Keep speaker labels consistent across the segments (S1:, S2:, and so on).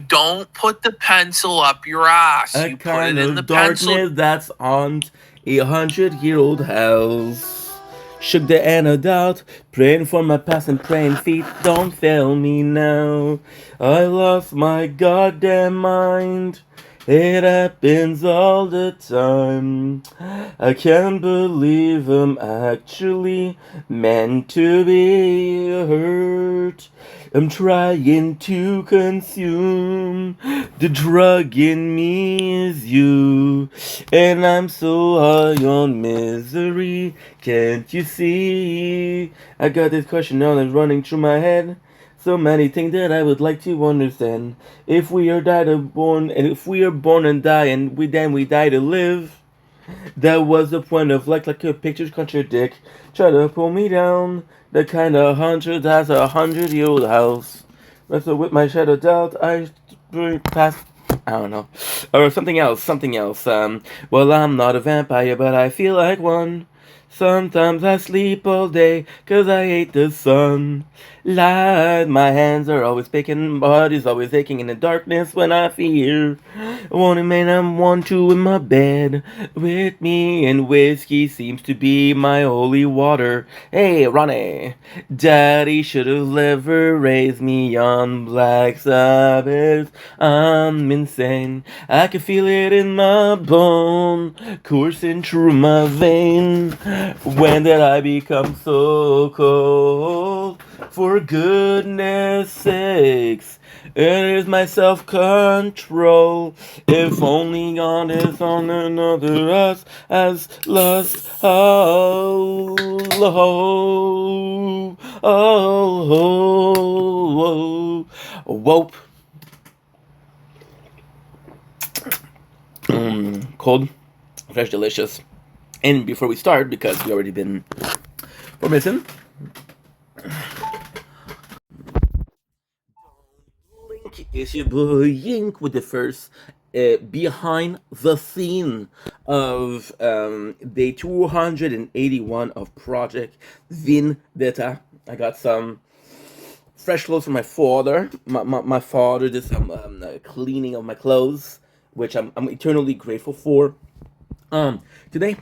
S1: don't put the pencil up your ass.
S2: A
S1: You put
S2: kind
S1: it in
S2: of
S1: the
S2: darkness
S1: pencil.
S2: that's haunt 100-year-old house. Shook the antidote, praying for my past and praying feet don't fail me now. I lost my goddamn mind. It happens all the time. I can't believe I'm actually meant to be hurt. I'm trying to consume the drug in me is you, and I'm so high on misery. Can't you see? I got this question on and running through my head. So many things that I would like to understand. If we are born, and if we are born and die, and we die to live, that was the point of like your pictures contradict. Try to pull me down. The kind of hunter that's 100-year-old house. So with my shadow doubt, I pass. I don't know, or something else. Something else. Well, I'm not a vampire, but I feel like one. Sometimes I sleep all day 'cause I hate the sun. Light, my hands are always picking, body's always aching in the darkness when I fear. Wanting man, I'm one two in my bed with me, and whiskey seems to be my holy water. Hey, Ronnie, Daddy should have never raised me on Black Sabbath. I'm insane. I can feel it in my bone, coursing through my vein. When did I become so cold? For goodness sakes, it is my self-control. If only God is on another us as lust. Oh, oh, oh, oh, whoop. Cold, fresh, delicious. And before we start, because we already been, we're missing. Link is your boy Yink with the first behind the scene of day 281 of Project Vendetta. I got some fresh clothes from my father. My father did some cleaning of my clothes, which I'm eternally grateful for. Today,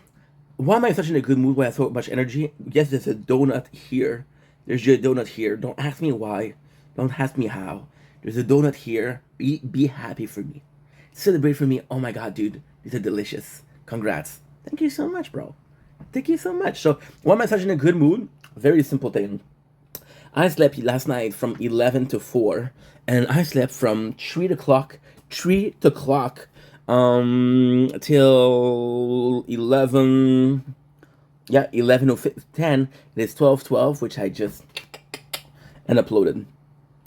S2: why am I such in a good mood? Why I have so much energy? Yes, there's a donut here. There's your donut here. Don't ask me why. Don't ask me how. There's a donut here. Be happy for me. Celebrate for me. Oh my god, dude. These are delicious. Congrats. Thank you so much, bro. Thank you so much. So, why am I such in a good mood? Very simple thing. I slept last night from 11 to 4, and I slept from 3 o'clock, till 11, yeah, 11 or 10. It is 12:12, which I just and uploaded.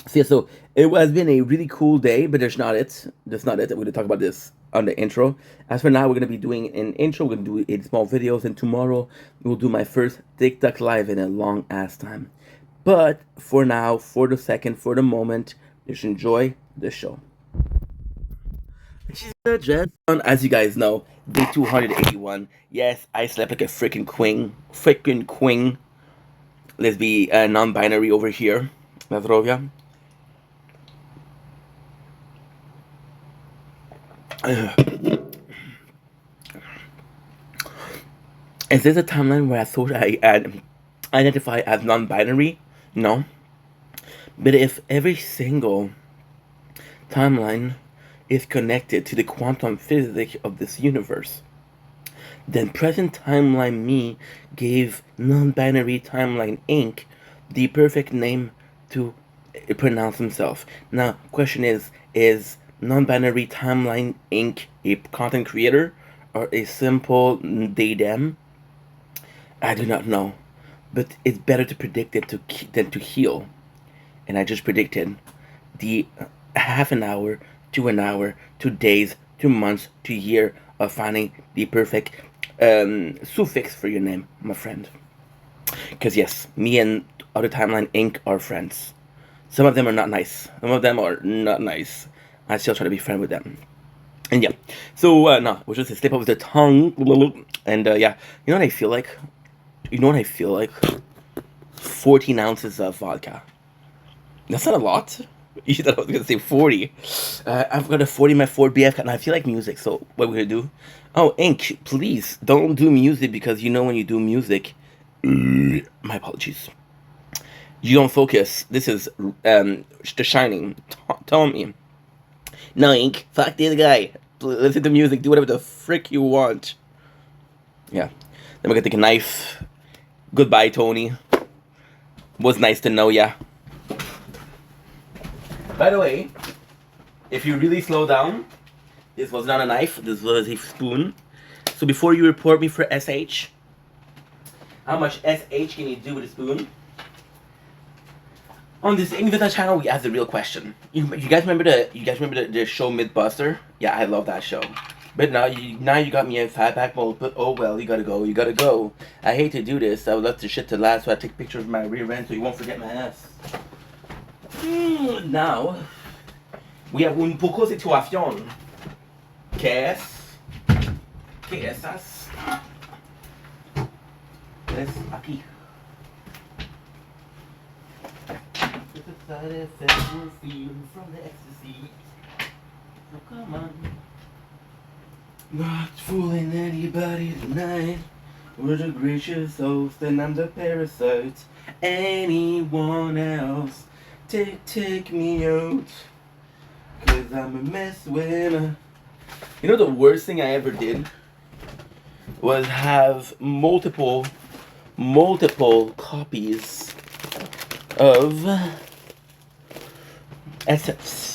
S2: So, yeah, so it has been a really cool day, but there's not it. That's not it. We're gonna talk about this on the intro. As for now, we're gonna be doing an intro. We're gonna do 8 small videos, and tomorrow we'll do my first TikTok live in a long ass time. But for now, for the second, for the moment, just enjoy the show. As you guys know, day 281. Yes, I slept like a freaking queen. Freaking queen. Let's be non-binary over here. Nazdrovia. Is this a timeline where I thought I identify as non-binary? No. But if every single timeline is connected to the quantum physics of this universe, then present timeline me gave non-binary timeline Inc. the perfect name to pronounce himself. Now, question is non-binary timeline Inc. a content creator or a simple they them? I do not know, but it's better to predict it than to heal. And I just predicted the half an hour to an hour to days to months to year of finding the perfect suffix for your name, my friend. Because yes, me and Other Timeline Inc. are friends. Some of them are not nice. Some of them are not nice. I still try to be friend with them. And yeah, so no, it was just a slip of the tongue. And yeah, you know what I feel like? You know what I feel like? 14 ounces of vodka. That's not a lot. You thought I was gonna say 40. I've got a 40 in my Ford BF, and I feel like music. So what we're gonna do? Oh, Ink, please don't do music because you know when you do music, my apologies. You don't focus. This is The Shining. Tell me. No, Ink. Fuck this guy. Listen to music. Do whatever the frick you want. Yeah. Then we're gonna take a knife. Goodbye, Tony. Was nice to know ya. By the way, if you really slow down, this was not a knife, this was a spoon. So before you report me for SH, how much SH can you do with a spoon? On this Invita channel, we ask the real question. You guys remember the show Mythbuster? Yeah, I love that show. But now you got me in fatback mode. But oh well, you gotta go. I hate to do this. I would love to shit to last, so I take pictures of my rear end so you won't forget my ass. Now we have un poco situación. ¿Qué esas? Es aquí. It's a side effect we're feeling from the ecstasy. So come on. Not fooling anybody tonight. We're the gracious host and I'm the parasite. Anyone else, take me out. Cause I'm a mess winner. You know the worst thing I ever did was have multiple copies of SS.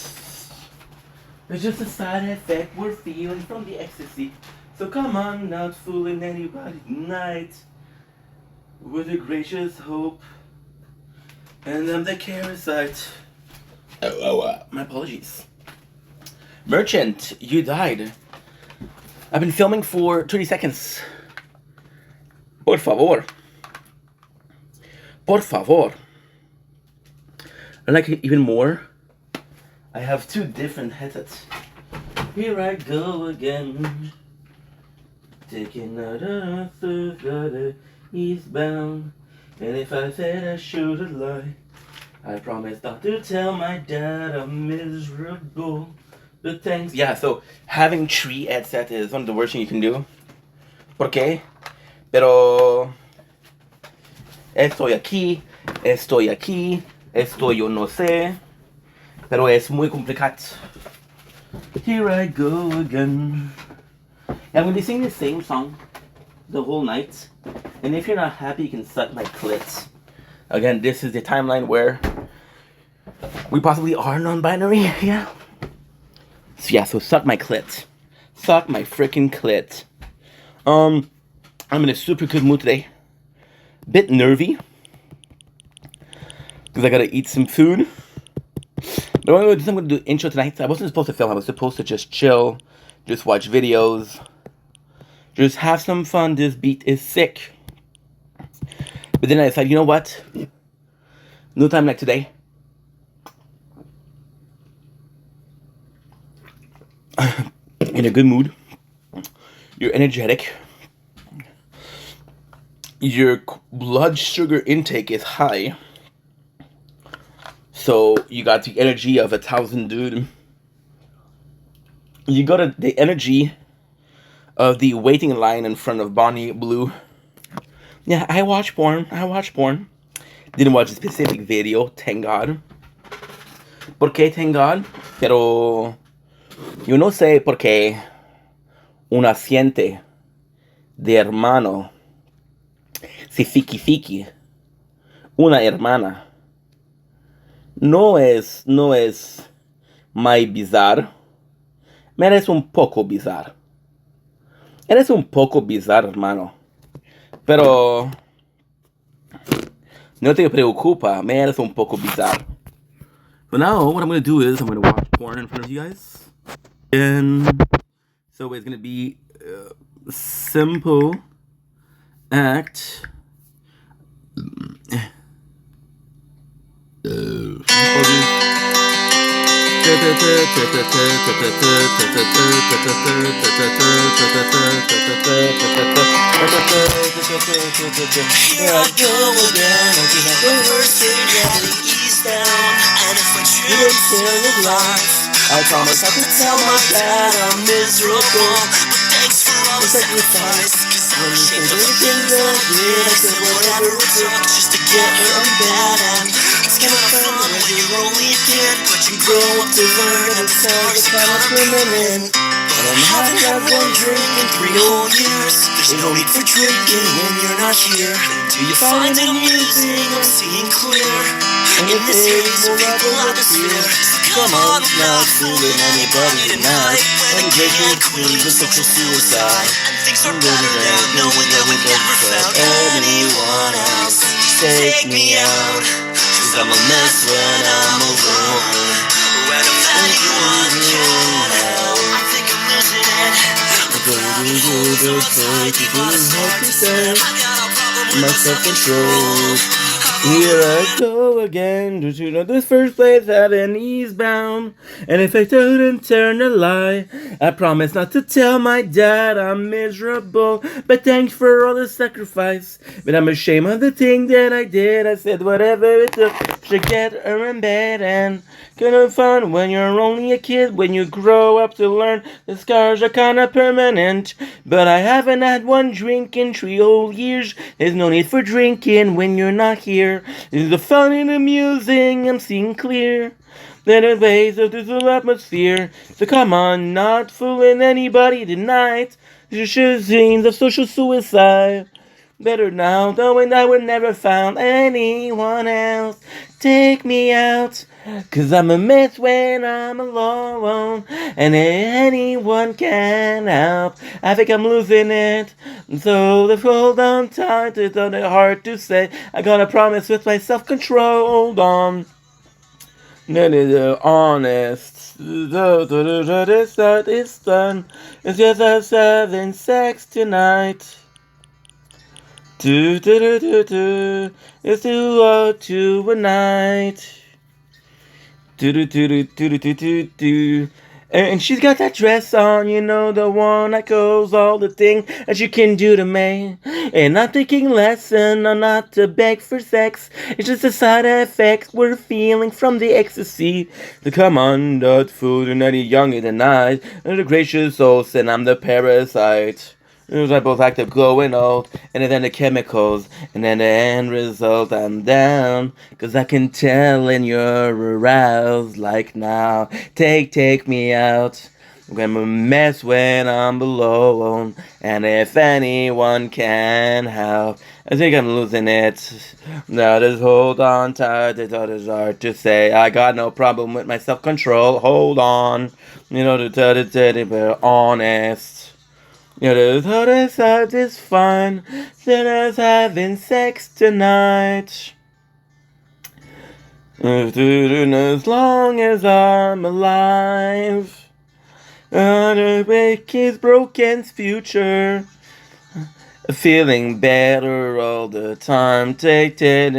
S2: It's just a side effect we're feeling from the ecstasy. So come on, not fooling anybody tonight. With a gracious hope. And I'm the parasite. My apologies. Merchant, you died. I've been filming for 30 seconds. Por favor. Por favor. I like it even more. I have two different headsets. Here I go again. Taking another eastbound. And if I said I shouldn't lie, I promise not to tell my dad I'm miserable. But thanks. Yeah, so having three headsets is one of the worst things you can do. ¿Por qué? Pero estoy aquí, esto yo no sé. Pero es muy complicado. Here I go again. And I'm going to be singing the same song the whole night. And if you're not happy, you can suck my clit. Again, this is the timeline where we possibly are non-binary, yeah? So yeah, so suck my clit. Suck my freaking clit. I'm in a super good mood today. Bit nervy. Because I gotta eat some food. But what I'm gonna do intro tonight. I wasn't supposed to film, I was supposed to just chill, just watch videos, just have some fun. This beat is sick. But then I decided, you know what? No time like today. In a good mood. You're energetic. Your blood sugar intake is high. So you got the energy of 1,000 dude. You got the energy of the waiting line in front of Bonnie Blue. Yeah, I watch porn. Didn't watch a specific video, thank God. ¿Por qué thank God? Pero yo no sé por qué una siente de hermano si fiki una hermana no es my bizarro. Me eres un poco bizarro. Eres un poco bizarro, hermano. Pero no te preocupa, me eres un poco bizarro. But now what I'm going to do is I'm going to watch porn in front of you guys. And so it's going to be a simple act.
S1: Here I go again. The worst thing ever.
S3: eastbound. And if I truly feel alive, I promise not to tell my dad I'm miserable. But thanks for all the sacrifice, cause I'm ashamed of the things that I did. I said whatever it took just to get her on bad. And it's kinda fun when you're only a kid, but you grow up to learn that the scars are kinda permanent. But I haven't had one drink in 3 whole years. There's no need for drinking when you're not here. Do you find it amusing? I'm seeing clear in this haze of people atmosphere. So come on, I'm not fooling anybody tonight. When the king and queen was social suicide, and things are better now, knowing that we never found anyone else. Take me out, cause I'm a mess when I'm alone. When if anyone can help, I think I'm losing it.
S2: My self-control. Here I go again to this first place heaven eastbound. And if I don't turn a lie, I promise not to tell my dad I'm miserable. But thanks for all the sacrifice. But I'm ashamed of the thing that I did. I said whatever it took to get her in bed. And kinda fun when you're only a kid. When you grow up to learn the scars are kinda permanent. But I haven't had one drink in 3 whole years. There's no need for drinking when you're not here. It's the fun and amusing, I'm seeing clear. Then the ways of this atmosphere. So come on, not fooling anybody tonight. This should seem of social suicide. Better now, knowing I would never found anyone else. Take me out, cause I'm a mess when I'm alone. And anyone can help. I think I'm losing it. So let's hold on tight, it's hard to say. I gotta promise with my self-control. Hold on. Honest. It's done. It's just us having sex tonight. It's 2:02 a night. And she's got that dress on, you know, the one that goes all the thing that you can do to me. And I'm thinking lesson on not to beg for sex. It's just a side effect we're feeling from the ecstasy. So come on, that food and any younger than I. And the gracious soul said I'm the parasite. I both active glowing old, and then the chemicals, and then the end result, I'm down, cause I can tell when you're aroused, like now, take me out, I'm a mess when I'm below, and if anyone can help, I think I'm losing it, now just hold on tight, it's hard to say, I got no problem with my self-control, hold on, you know, to tell the teddy bear honest. You know, the other side is fun. Sinners having sex tonight. As long as I'm alive. To make his broken future. Feeling better all the time. Take it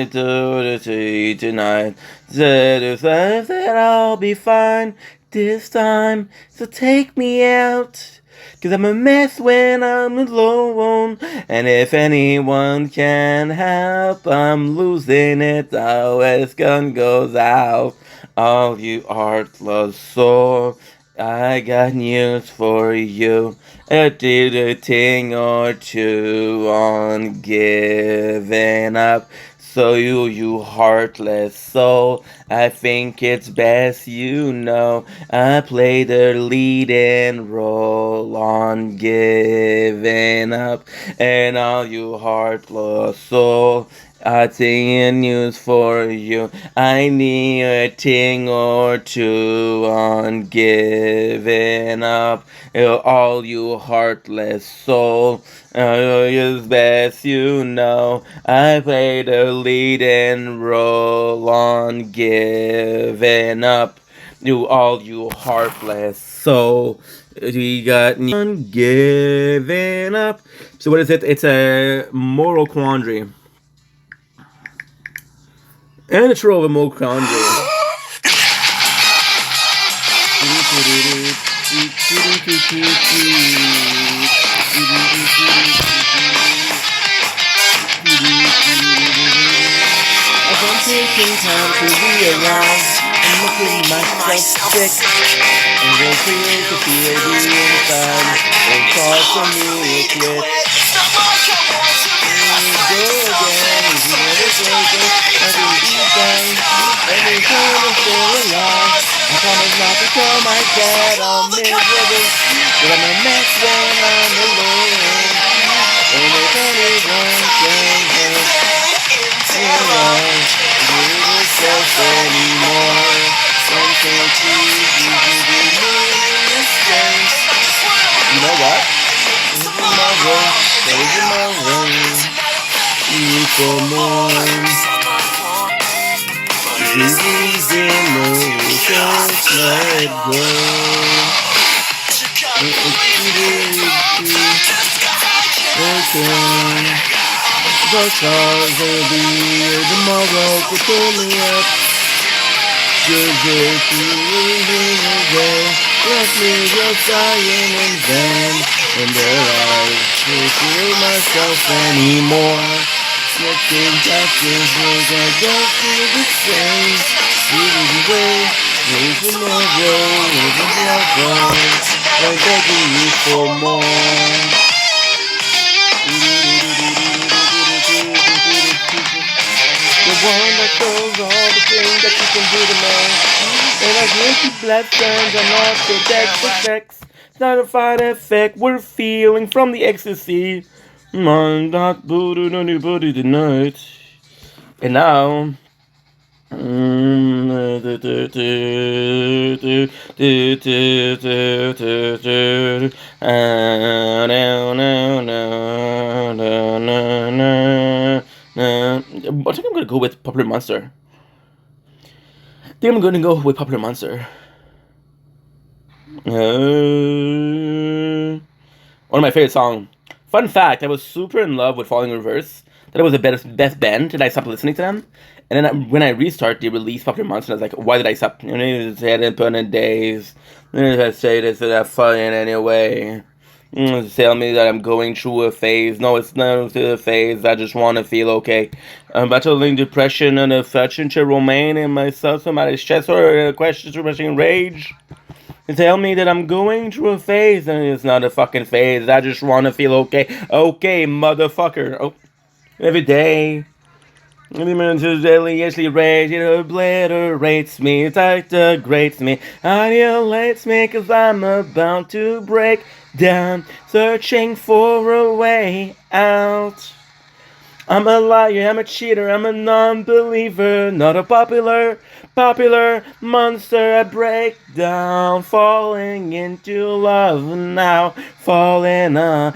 S2: tonight. That I'll be fine this time. So take me out. Cause I'm a mess when I'm alone. And if anyone can help, I'm losing it. Always gun goes out. All you heartless soul, I got news for you. I did a thing or two on giving up. So you heartless soul, I think it's best you know I play the leading role on giving up. And all you heartless soul, I think news for you. I need a thing or two on giving up. All you heartless soul, it's best you know I played a leading role on giving up. All you heartless soul, we got on giving up. So what is it? It's a moral quandary. And it's true of a moral quandary. taking time to realize I'm making myself sick. And the feel to feel the inside. It's hard for me to quit.
S3: It's not like I want to be left
S2: Go again, if you never take it, I can be done. Every time I'm still alive. I promise not to tell my dad I'm miserable. But I'm a mess when I'm alone. And there's only one thing yourself anymore. Something to you know what? Tomorrow, there's tomorrow. Need for more. Disease in the just let go. Okay. The stars will be here tomorrow to pull me up. Just get away. Left me just dying in vain. And there I can't feel myself anymore. Looking past this world, I don't feel the same. Feeling the way, there's tomorrow, there's tomorrow. I'm begging you for more. The one that shows all the things that you can do to me. And I give you blessings and not the deck for sex. It's not a side effect we're feeling from the ecstasy. I'm not booted anybody tonight. And now. I think I'm gonna go with Popular Monster. One of my favorite songs. Fun fact, I was super in love with Falling in Reverse. That it was the best band, and I stopped listening to them. And then when I restart, they released Popular Monster, and I was like, why did I stop? You know, they hadn't put in days. I say this and that fun anyway. Tell me that I'm going through a phase. No, it's not a phase. I just want to feel okay. I'm battling depression and affection to Romaine and myself, somebody's chest, or a question to rushing rage. They tell me that I'm going through a phase, and it's not a fucking phase. I just want to feel okay. Okay, motherfucker. Oh, every day. Every minute to deliriously rage. It obliterates me. It degrades me. Annihilates me, cause I'm about to break down. Searching for a way out. I'm a liar, I'm a cheater, I'm a non-believer, not a popular monster. I break down, falling into love now, falling apart.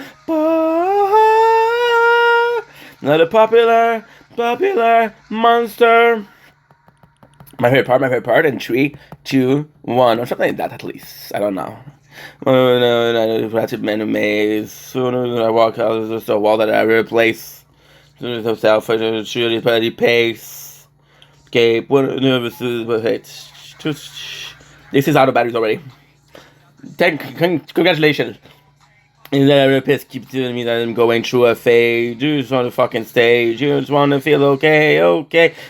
S2: Not a popular monster. My favorite part in 3, 2, 1, or something like that at least. I don't know. No, ratchet man maze. Soon as I walk out, there's just a wall that I replace. Self shooting petty pace. Okay, this is out of batteries already. Congratulations. And the therapist keeps telling me that I'm going through a phase. You just want to fucking stage. You just want to feel okay.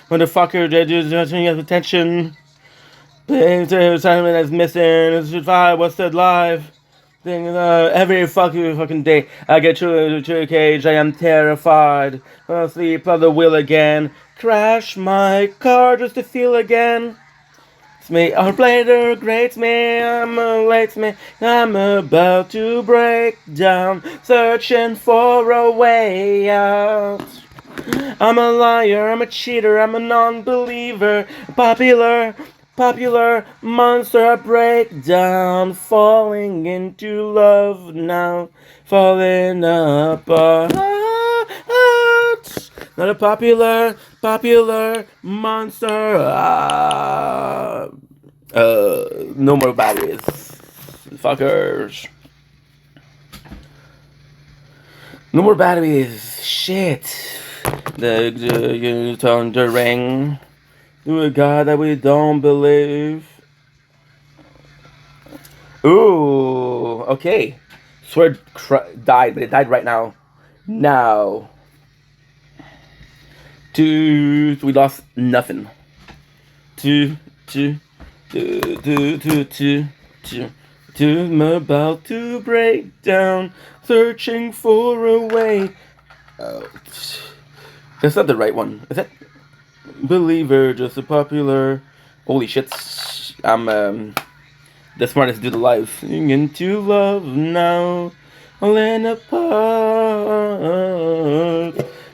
S2: Motherfucker, they just don't have attention. The assignment that's missing. It's survive. What's that live? Every fucking day I get to a cage, I am terrified. I'll sleep on the wheel again. Crash my car just to feel again. It's me, our blader grates me, I'm about to break down, searching for a way out. I'm a liar, I'm a cheater, I'm a non-believer, popular monster. I break down, falling into love now, falling apart. Not a popular monster. No more batteries, fuckers. No more batteries. Shit. The thundering. To a God that we don't believe. Ooh, okay. Sword died, but it died right now. Now. We lost nothing. I'm about to break down, searching for a way out. That's not the right one. Is that Believer? Just a popular. Holy shit! I'm the smartest dude alive. Into love now, land apart.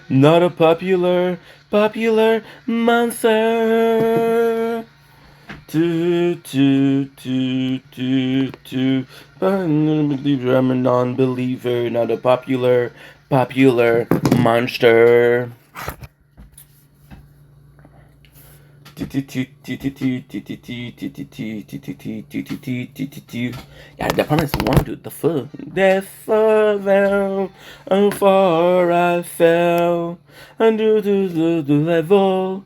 S2: Not a popular monster. Believer, I'm a non-believer, not a popular monster. Yeah, that part is one, dude. The full death fell, how far I fell, under the level.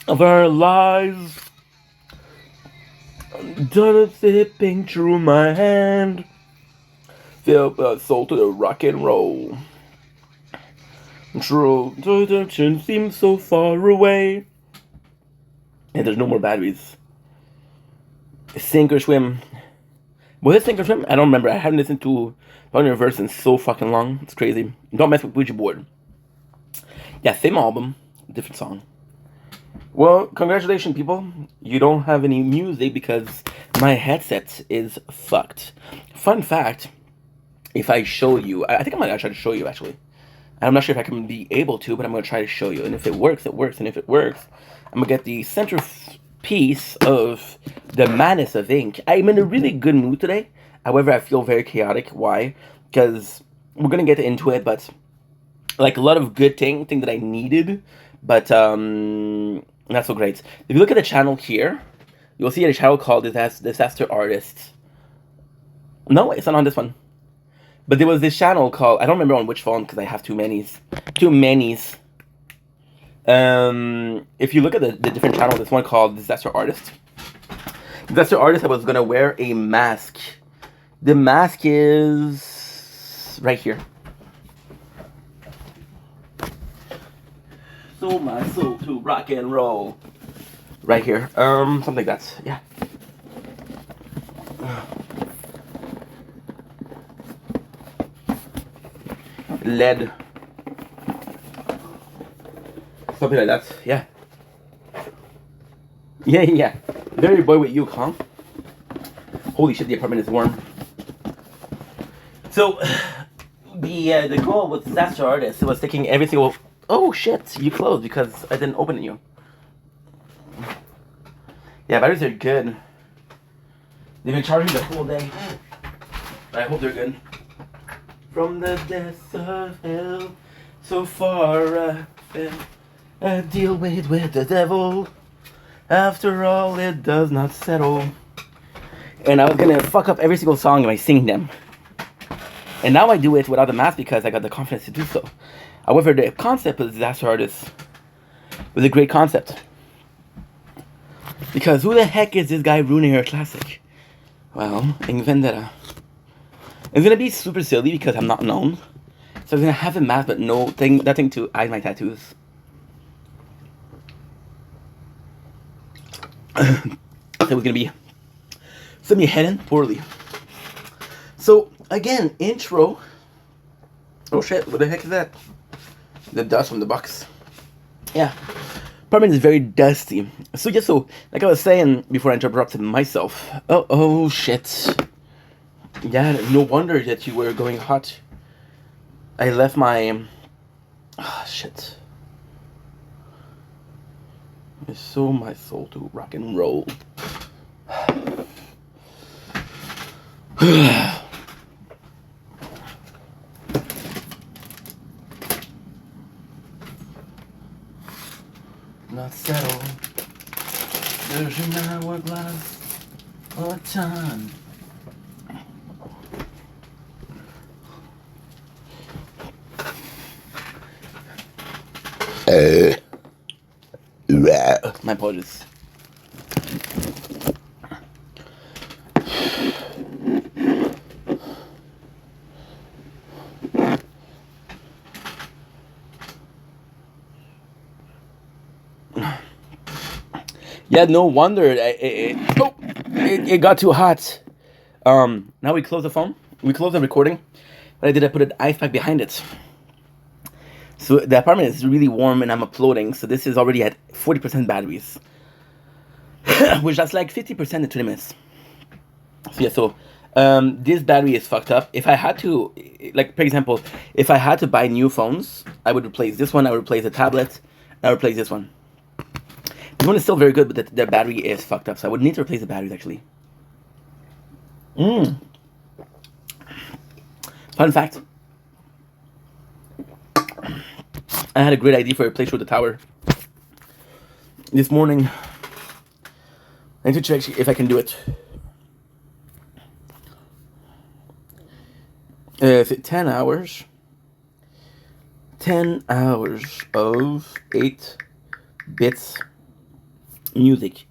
S2: Of our lives, done slipping through my hand, felt my soul to the rock and roll. True, redemption seems so far away, and there's no more batteries. Sink or swim. Was it sink or swim? I don't remember. I haven't listened to Volume Reverse in so fucking long. It's crazy. Don't mess with Ouija board. Yeah, same album, different song. Well, congratulations, people. You don't have any music because my headset is fucked. Fun fact, if I show you, I think I'm gonna try to show you actually. I'm not sure if I can be able to, but I'm gonna try to show you. And if it works, it works. And if it works, I'm gonna get the center piece of the Madness of Ink. I'm in a really good mood today. However, I feel very chaotic. Why? Because we're gonna get into it, but like a lot of good thing that I needed, but not so great. If you look at the channel here, you'll see a channel called Disaster Artists. No, it's not on this one. But there was this channel called, I don't remember on which phone because I have too many. If you look at the different channels, there's one called Disaster Artist. Disaster Artist, I was gonna wear a mask. The mask is right here. Sold my soul to rock and roll. Right here. Something like that. Yeah. Lead. Something like that. Yeah. Yeah. Very boy with you, huh? Holy shit, the apartment is warm. So, the goal with Disaster Artist was taking every single... Oh shit, you closed because I didn't open you. Yeah, batteries are good. They've been charging the whole day. I hope they're good. From the depths of hell, so far I deal with the devil. After all, it does not settle. And I was gonna fuck up every single song by singing them. And now I do it without the mask because I got the confidence to do so. However, the concept of Disaster Artist was a great concept. Because who the heck is this guy ruining her classic? Well, in Vendetta. It's gonna be super silly because I'm not known. So I'm gonna have a mask but nothing to hide my tattoos. So it's gonna be heading poorly. So again, intro. Oh shit, what the heck is that? The dust from the box. Yeah. Apartment is very dusty. So like I was saying before I interrupted myself. Oh shit. Yeah, no wonder that you were going hot. I left my... Ah, shit. I sold my soul to rock and roll. Not settled. There's an hourglass of time. My apologies. Yeah, no wonder it got too hot. Now we close the phone. We close the recording. What I did, I put an ice pack behind it. So the apartment is really warm and I'm uploading. So this is already at 40% batteries, which that's like 50% in 20 minutes. So yeah, so this battery is fucked up. If I had to, like for example, if I had to buy new phones, I would replace this one. I would replace the tablet. I would replace this one. This one is still very good, but the battery is fucked up. So I would need to replace the batteries actually. Fun fact. I had a great idea for a playthrough of the tower. This morning, I need to check if I can do it. Is it 10 hours? 10 hours of 8 bits music.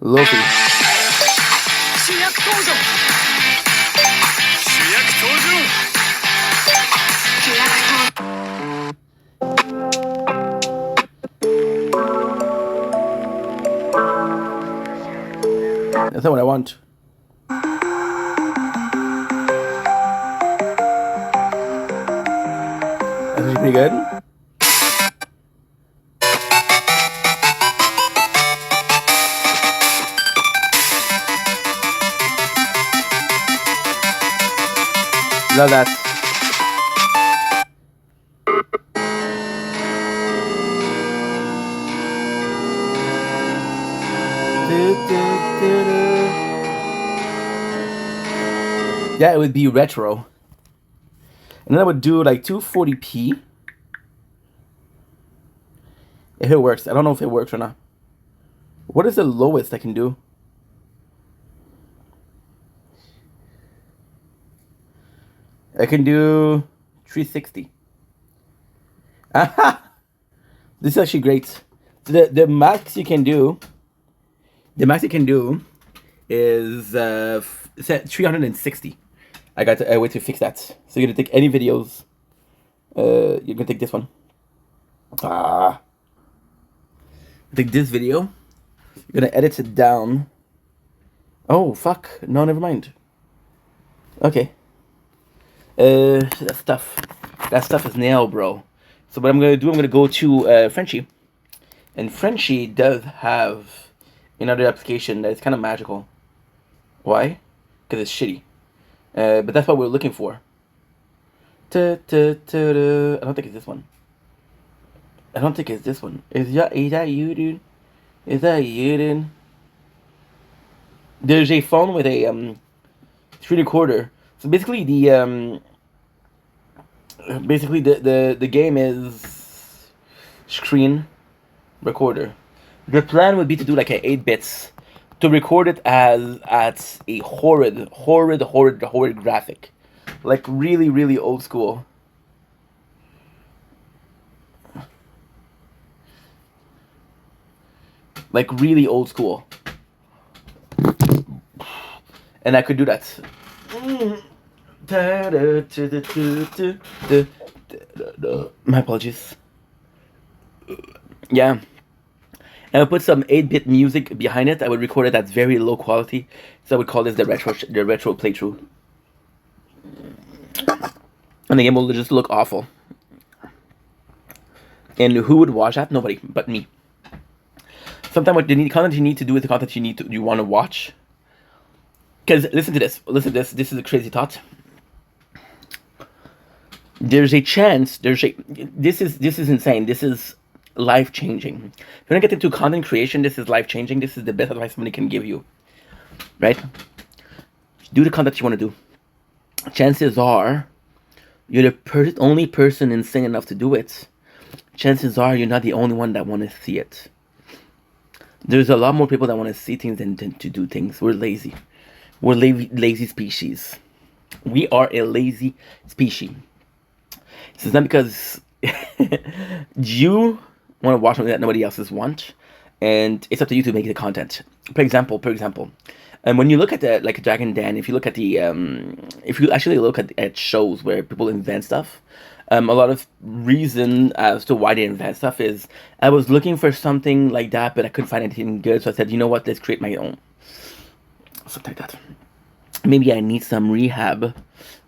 S2: Lofi. That's not what I want. That's actually pretty good. Love that. Yeah, it would be retro. And then I would do like 240p. If it works. I don't know if it works or not. What is the lowest I can do? I can do 360. Aha! This is actually great. The max you can do. The max you can do is 360. I got a way to fix that. So you're gonna take any videos. You're gonna take this one. Take this video. You're gonna edit it down. Oh fuck! No, never mind. Okay. That stuff is nailed, bro. So what I'm gonna do, I'm gonna go to Frenchie, and Frenchie does have another application that is kind of magical. Why? Because it's shitty. But that's what we're looking for. I don't think it's this one. I don't think it's this one. Is that you, dude? Is that you, dude? There's a phone with a screen recorder. So basically the game is screen recorder. The plan would be to do like a 8 bits to record it as at a horrid graphic, like really old school. Like really old school. And I could do that. My apologies. Yeah. I would put some 8-bit music behind it. I would record it at very low quality. So I would call this the retro playthrough. And the game will just look awful. And who would watch that? Nobody but me. Sometimes what the content you need to do is the content you want to watch. Because listen to this. This is a crazy thought. There's a chance. This is insane. This is life changing. If you want to get into content creation, this is life changing. This is the best advice somebody can give you. Right? Do the content you want to do. Chances are you're the only person insane enough to do it. Chances are you're not the only one that want to see it. There's a lot more people that want to see things than to do things. We're lazy. We're lazy species. We are a lazy species. This is not because you want to watch something that nobody else's want, and it's up to you to make the content. For example, and when you look at the like Dragon Dan, if you look at the if you actually look at shows where people invent stuff, A lot of reason as to why they invent stuff is I was looking for something like that, but I couldn't find anything good. So I said, you know what? Let's create my own. Something like that. Maybe I need some rehab.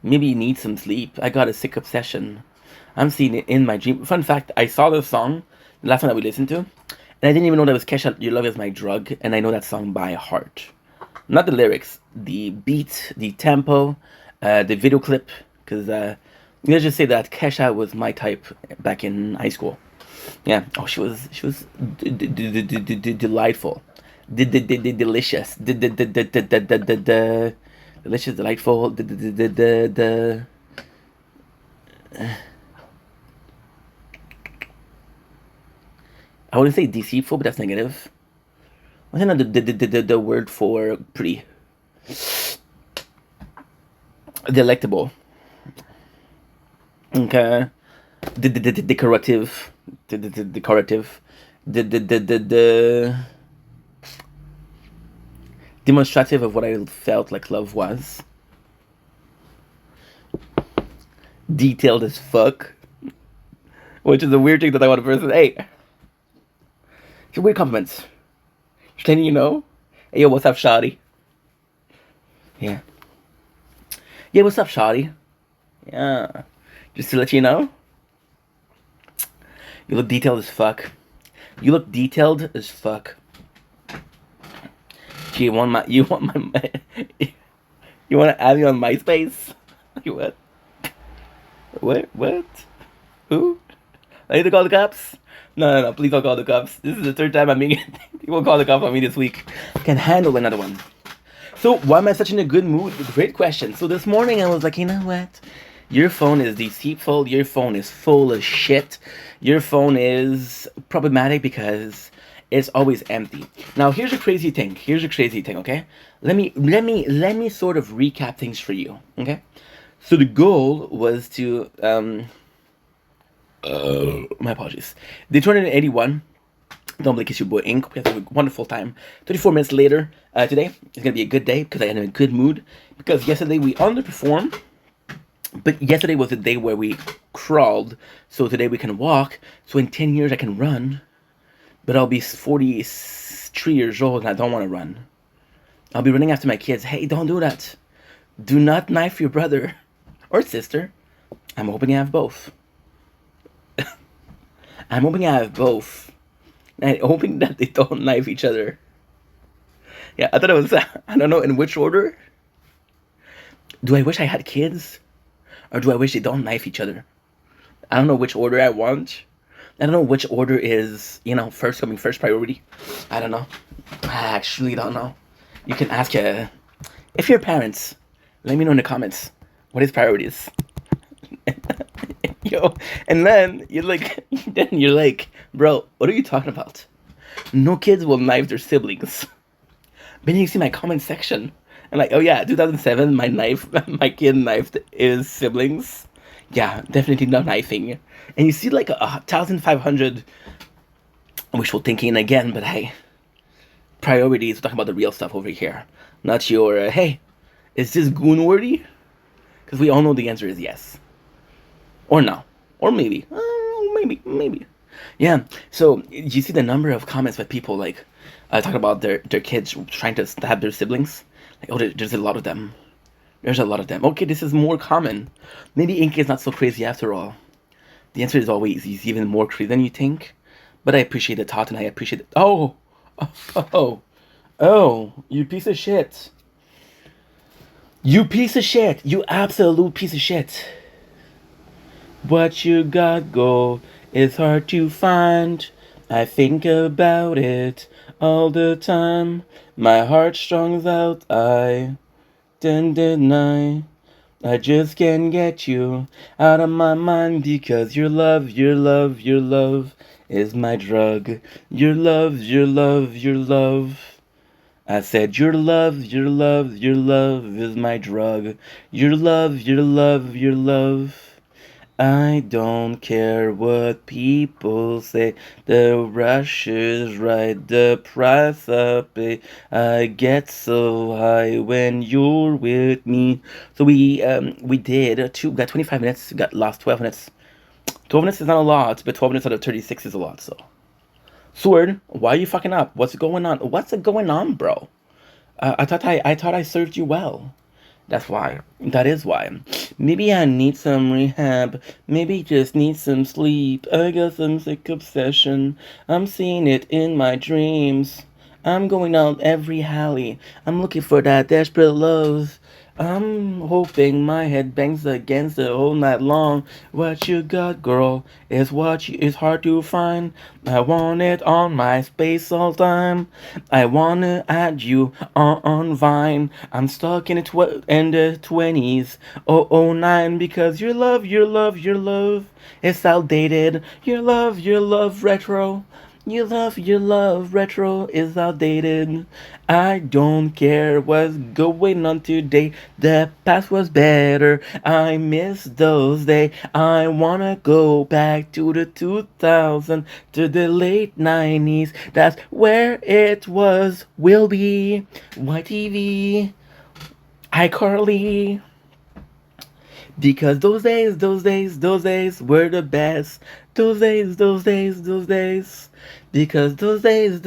S2: Maybe you need some sleep. I got a sick obsession. I'm seeing it in my dream. Fun fact, I saw the song, the last one that we listened to, and I didn't even know that was Kesha, Your Love Is My Drug, and I know that song by heart. Not the lyrics, the beat, the tempo, the video clip, because let's just say that Kesha was my type back in high school. Yeah. Oh, she was delightful, delicious, delicious, delightful, I wouldn't say deceitful, but that's negative. What's another the word for pretty? Delectable. Okay. Decorative. Decorative. The demonstrative of what I felt like love was. Detailed as fuck. Which is a weird thing that I want to person. Hey. It's weird compliments. Just letting you know. Hey, yo, what's up, shawty? Yeah. Yeah, what's up, shawty? Yeah. Just to let you know. You look detailed as fuck. You look detailed as fuck. Gee, you want my you want to add me on MySpace? What? What? Who? I need to call the cops? No, please don't call the cops. This is the third time I'm being people call the cops on me this week. I can handle another one. So why am I such in a good mood? Great question. So this morning I was like, you know what? Your phone is deceitful. Your phone is full of shit. Your phone is problematic because it's always empty. Now here's a crazy thing. Okay? Let me sort of recap things for you. Okay? So the goal was to my apologies. Day 281. Don't blink, it's your boy Ink. We have a wonderful time. 34 minutes later, today is gonna be a good day because I am in a good mood. Because yesterday we underperformed, but yesterday was the day where we crawled. So today we can walk. So in 10 years I can run, but I'll be 43 years old and I don't want to run. I'll be running after my kids. Hey, don't do that. Do not knife your brother or sister. I'm hoping I have both. I'm hoping I have both. And hoping that they don't knife each other. Yeah, I thought it was, I don't know in which order. Do I wish I had kids? Or do I wish they don't knife each other? I don't know which order I want. I don't know which order is, first coming first priority. I don't know. I actually don't know. You can ask, if you're parents, let me know in the comments. What is priorities? Yo, and then you're like, bro, what are you talking about? No kids will knife their siblings. Then you see my comment section, and like, oh yeah, 2007, my kid knifed his siblings. Yeah, definitely not knifing. And you see like 1,500 wishful thinking again, but hey, priorities. We're talking about the real stuff over here, not your hey, is this goon worthy? Because we all know the answer is yes. Or no. Or maybe. Maybe. Yeah. So, you see the number of comments with people, like, talking about their kids trying to stab their siblings? Like, oh, there's a lot of them. There's a lot of them. Okay, this is more common. Maybe Ink is not so crazy after all. The answer is always he's even more crazy than you think. But I appreciate the thought and I appreciate it. Oh, you piece of shit. You piece of shit. You absolute piece of shit. What you got gold is hard to find. I think about it all the time. My heart strings out, I didn't deny. I just can't get you out of my mind because your love is my drug. Your love I said your love is my drug. Your love. I don't care what people say. The rush is right, the price I pay. I get so high when you're with me. So we got 25 minutes. We got last 12 minutes. 12 minutes is not a lot, but 12 minutes out of 36 is a lot, so. Sword, why are you fucking up? What's going on? What's going on, bro? I thought I served you well. That's why. That is why. Maybe I need some rehab. Maybe just need some sleep. I got some sick obsession. I'm seeing it in my dreams. I'm going out every alley. I'm looking for that desperate love. I'm hoping my head bangs against it all night long. What you got, girl, is hard to find. I want it on my space all time. I wanna add you on Vine. I'm stuck in the 20s. Oh, 09, because your love is outdated. Your love, retro. Your love, retro is outdated. I don't care what's going on today. The past was better. I miss those days. I wanna go back to the 2000s, to the late 90s. That's where it will be. YTV, iCarly. Because those days were the best. Those days. Because those days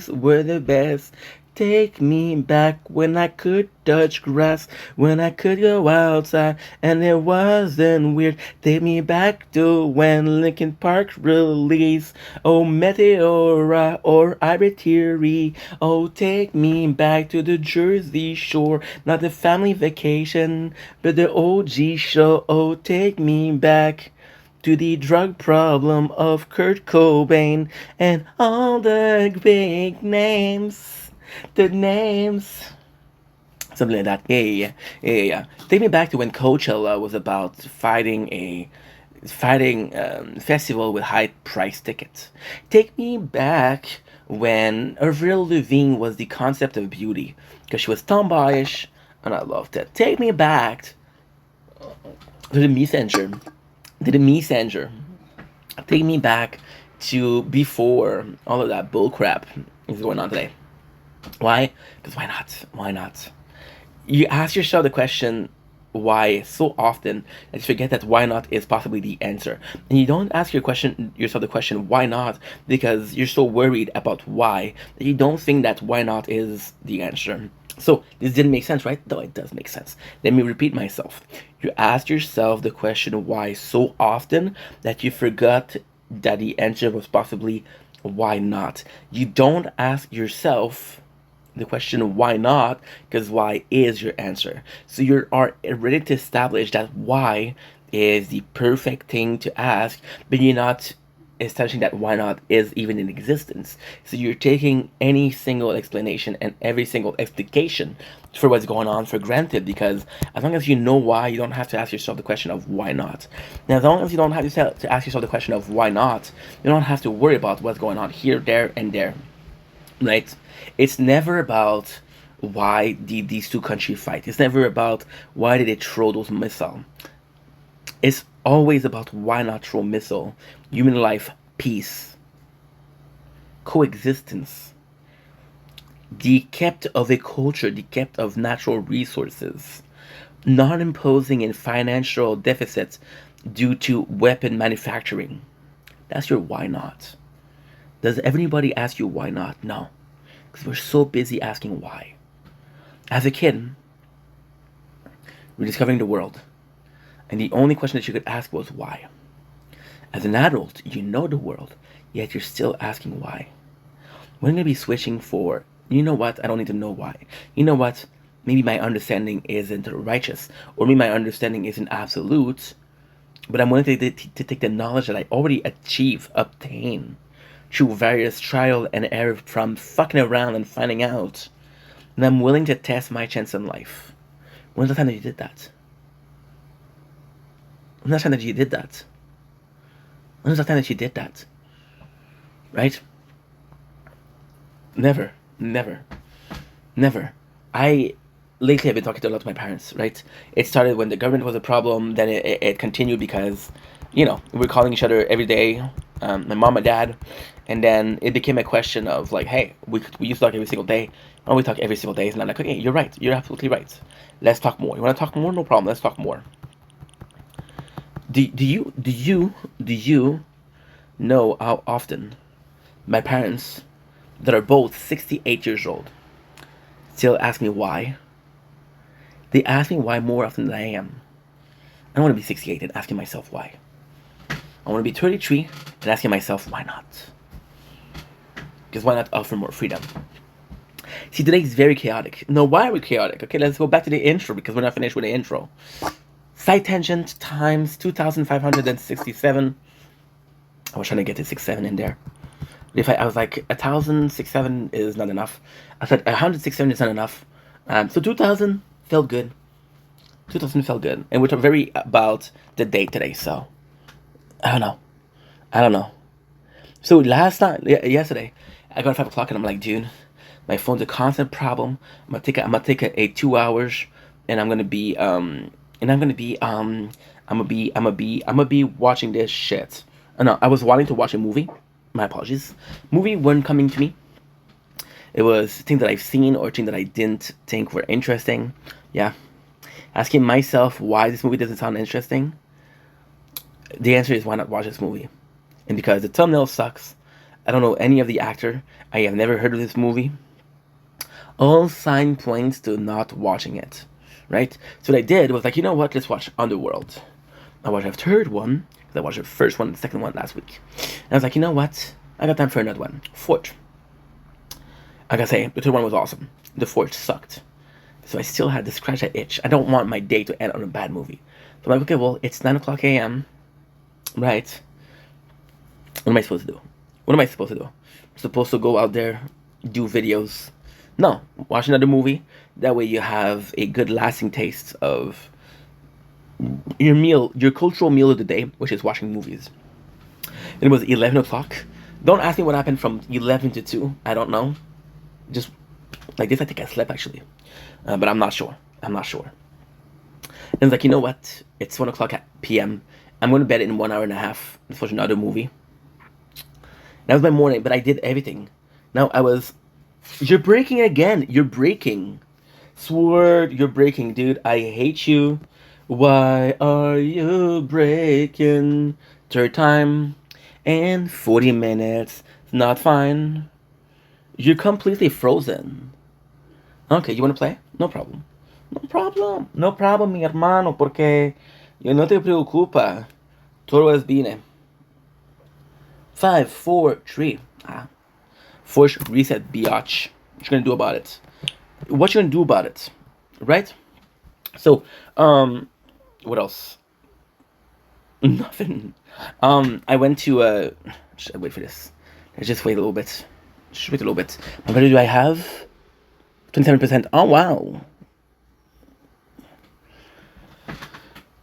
S2: were the best. Take me back when I could touch grass, when I could go outside and it wasn't weird. Take me back to when Linkin Park released, oh Meteora or Arbitrary. Oh, take me back to the Jersey Shore, not the family vacation, but the OG show. Oh, take me back to the drug problem of Kurt Cobain and all the big names. The names. Something like that. Yeah. Take me back to when Coachella was about fighting festival with high price tickets. Take me back when Avril Lavigne was the concept of beauty because she was tomboyish and I loved it. Take me back to the messenger. Take me back to before all of that bullcrap is going on today. Why? Because why not? Why not? You ask yourself the question why so often that you forget that why not is possibly the answer. And you don't ask yourself the question why not because you're so worried about why that you don't think that why not is the answer. So this didn't make sense, right? No, it does make sense. Let me repeat myself. You ask yourself the question why so often that you forgot that the answer was possibly why not. You don't ask yourself the question why not because why is your answer. So you are ready to establish that why is the perfect thing to ask, but you're not establishing that why not is even in existence. So you're taking any single explanation and every single explication for what's going on for granted because as long as you know why, you don't have to ask yourself the question of why not. Now, as long as you don't have to ask yourself the question of why not, you don't have to worry about what's going on here, there, and there. Right? It's never about why did these two countries fight. It's never about why did they throw those missiles. It's always about why not throw missile, human life, peace, coexistence, the kept of a culture, the kept of natural resources, not imposing in financial deficits due to weapon manufacturing. That's your why not. Does everybody ask you why not? No. Because we're so busy asking why. As a kid, rediscovering the world. And the only question that you could ask was why. As an adult, you know the world, yet you're still asking why. We're going to be switching for, you know what, I don't need to know why. You know what, maybe my understanding isn't righteous, or maybe my understanding isn't absolute, but I'm willing to take the knowledge that I already obtain, through various trial and error from fucking around and finding out, and I'm willing to test my chance in life. When's the time that you did that? When's the time that you did that? When's the time that you did that? Right? Never. Lately I've been talking to a lot of my parents, right? It started when the government was a problem, then it continued because, we're calling each other every day, my mom and dad, and then it became a question of like, hey, we used to talk every single day, and we talk every single day, and I'm like, okay, you're right, you're absolutely right. Let's talk more. You want to talk more? No problem, let's talk more. Do you know how often my parents, that are both 68 years old, still ask me why? They ask me why more often than I am. I don't want to be 68 and asking myself why. I want to be 33 and asking myself why not. Because why not offer more freedom? See, today is very chaotic. No, why are we chaotic? Okay, let's go back to the intro because we're not finished with the intro. Side tangent times 2,567. I was trying to get to 67 in there. If I was like 1,067 is not enough. I said 167 is not enough. So 2,000 felt good. 2,000 felt good, and we're very about the date today. So I don't know. So yesterday, I got at 5 o'clock, and I'm like, dude, my phone's a constant problem. I'm gonna take a 2 hours, and I'm gonna be watching this shit. No, I was wanting to watch a movie. My apologies. Movie weren't coming to me. It was things that I've seen or things that I didn't think were interesting. Yeah. Asking myself why this movie doesn't sound interesting. The answer is why not watch this movie? And because the thumbnail sucks. I don't know any of the actor. I have never heard of this movie. All sign points to not watching it. Right? So what I did was like, you know what? Let's watch Underworld. I watched the third one. I watched the first one and the second one last week. And I was like, you know what? I got time for another one. Fourth. I gotta say, the third one was awesome. The fourth sucked. So I still had to scratch that itch. I don't want my day to end on a bad movie. So I'm like, okay, well, it's 9 o'clock a.m. Right? What am I supposed to do? I'm supposed to go out there, do videos. No, watch another movie. That way you have a good lasting taste of your meal, your cultural meal of the day, which is watching movies. And it was 11 o'clock. Don't ask me what happened from 11 to 2. I don't know. Just like this, I think I slept actually. But I'm not sure. And it's like, you know what? It's 1 o'clock p.m. I'm going to bed in 1 hour and a half. Let's watch another movie. That was my morning, but I did everything. Now you're breaking again. You're breaking. Sword, you're breaking, dude. I hate you. Why are you breaking? Third time. And 40 minutes. Not fine. You're completely frozen. Okay, you want to play? No problem. No problem, mi hermano, porque yo no te preocupa. Todo es bien. 5, 4, 3. Force reset, biatch. What you gonna do about it? Right? So, what else? Nothing. I went to, should I wait for this? Let's just wait a little bit. How many do I have? 27%. Oh, wow.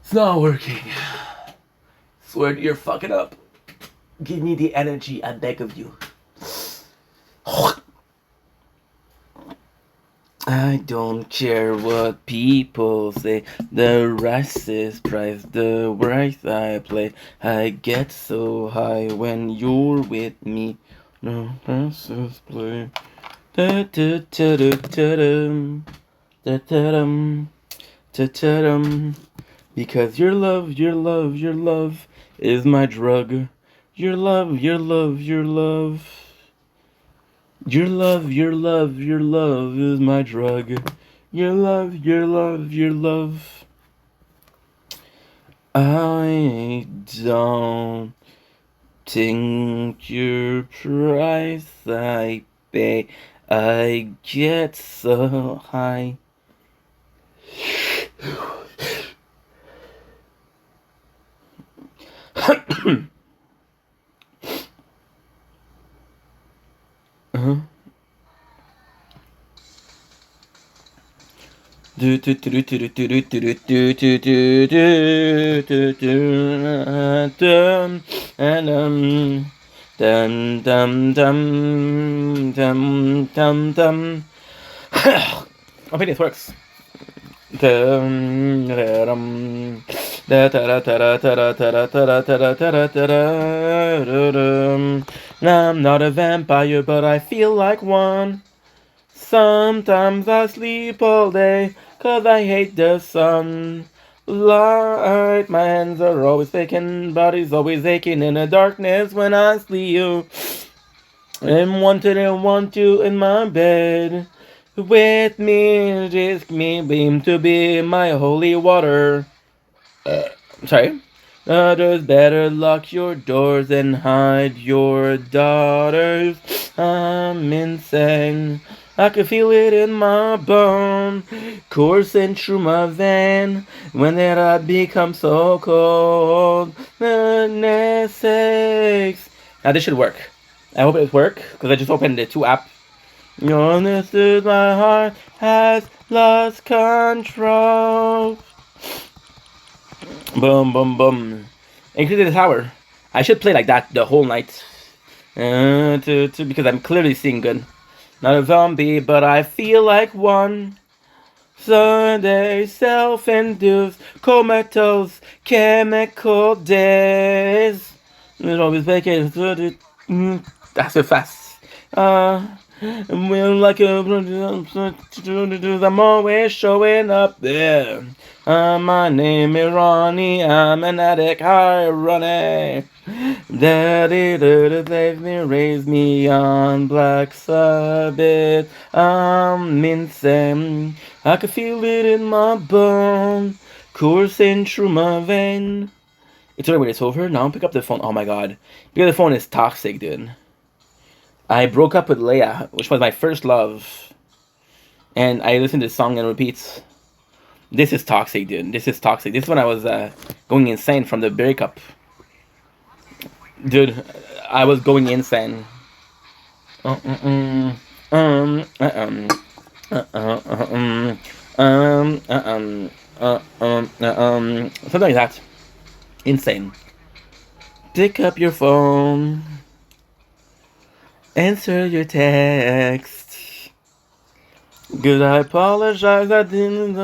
S2: It's not working. Swear you're fucking up. Give me the energy, I beg of you. I don't care what people say. The rice is priced, the rice I play. I get so high when you're with me. No, this is play. Da da da da da dum. Da da dum. Da da dum. Because your love is my drug. Your love is my drug. Your love. I don't think your price I pay. I get so high. I think this works. I'm not a vampire, but I feel like one. Sometimes I sleep all day, 'cause I hate the sun. light. My hands are always faking, body's always aching in the darkness when I sleep. And want you in my bed with me, just me, beam to be my holy water. Sorry. Others better lock your doors and hide your daughters. I'm insane. I can feel it in my bone, coursing through my vein. When did I become so cold? Goodness sakes. Now this should work. I hope it works because I just opened the 2 app. This is my heart has lost control. Boom, boom, boom. Including the tower. I should play like that the whole night. Because I'm clearly seeing good. Not a zombie, but I feel like one. Sunday, self-induced, comatose, chemical days. There's always vacation. That's so fast. We're like I'm always showing up there. My name is Ronnie. I'm an addict, ironic. Daddy saved me, raised me on Black Sabbath. I'm insane. I can feel it in my bone, coursing through my vein. It's already when it's over. Now pick up the phone. Oh my god, pick up the phone is toxic, dude. I broke up with Leia, which was my first love, and I listened to this song and repeats. This is toxic, dude. This is toxic. This is when I was going insane from the breakup. Dude, I was going insane. Something like that. Insane. Pick up your phone. Answer your text. Good, I apologize. I didn't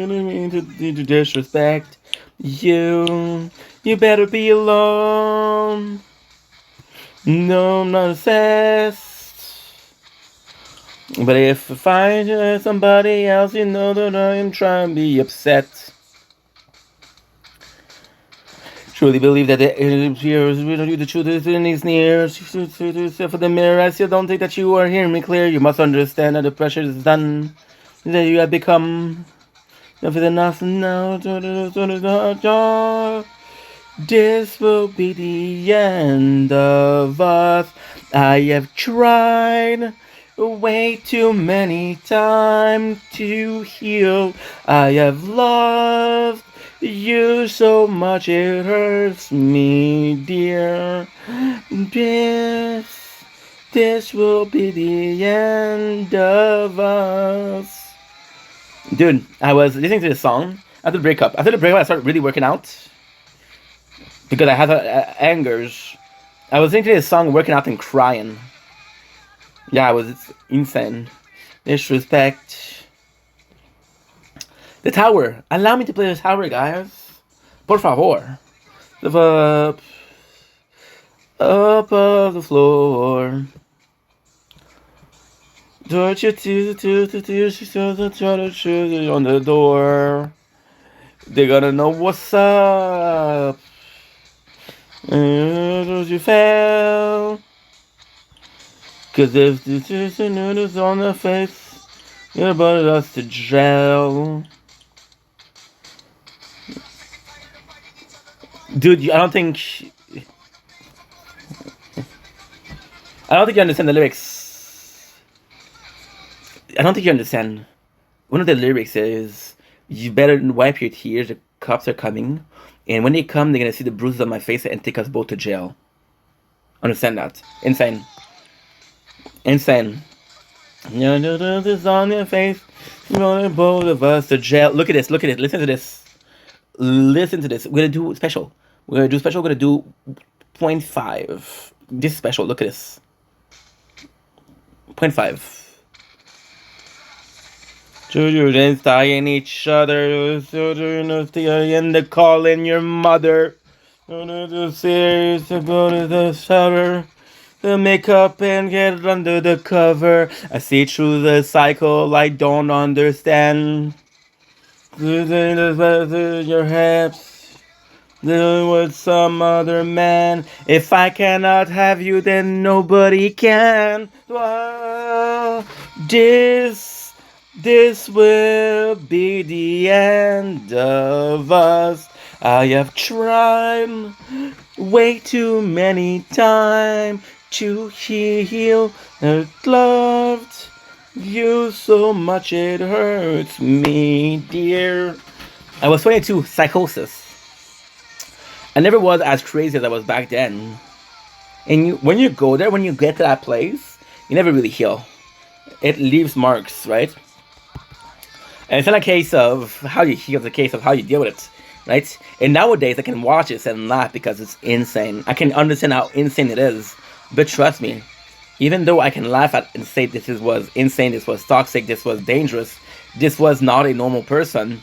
S2: mean to disrespect you. You better be alone. No, I'm not obsessed. But if I find somebody else, you know that I am trying to be upset. Truly believe that the ears will the truth is in his near. For the mirror, I still don't think that you are hearing me clear. You must understand that the pressure is done. That you have become. Enough now. This will be the end of us. I have tried way too many times to heal. I have loved you so much it hurts me, dear. This will be the end of us. Dude, I was listening to this song after the breakup. After the breakup, I started really working out because I had angers. I was listening to this song, working out and crying. Yeah, it's insane. Disrespect. The tower. Allow me to play the tower, guys. Por favor. Up of the floor. Touch your tears on the door. They're gonna know what's up. You fell. Cause if this is a notice on the face, you're about us to gel. Dude, I don't think you understand the lyrics. I don't think you understand. One of the lyrics is, you better wipe your tears, the cops are coming. And when they come, they're gonna see the bruises on my face and take us both to jail. Understand that? Insane. Insane. This on your face. Both of us to jail. Look at this. Look at it. Listen to this. Listen to this. We're gonna do special. We're gonna do special. We're gonna do 0.5. This is special. Look at this. 0.5. Children dying each other. Children of the and the calling your mother. The series to go to the shower. The makeup and get under the cover. I see through the cycle. I don't understand. Your hips, with some other man. If I cannot have you, then nobody can. Well, this will be the end of us. I have tried way too many times to heal and loved you so much it hurts me, dear. I was 22, psychosis. I never was as crazy as I was back then. And when you go there, when you get to that place, you never really heal. It leaves marks, right? And it's not a case of how you heal, it's a case of how you deal with it, right? And nowadays, I can watch this and laugh because it's insane. I can understand how insane it is. But trust me, even though I can laugh at and say was insane, this was toxic, this was dangerous, this was not a normal person,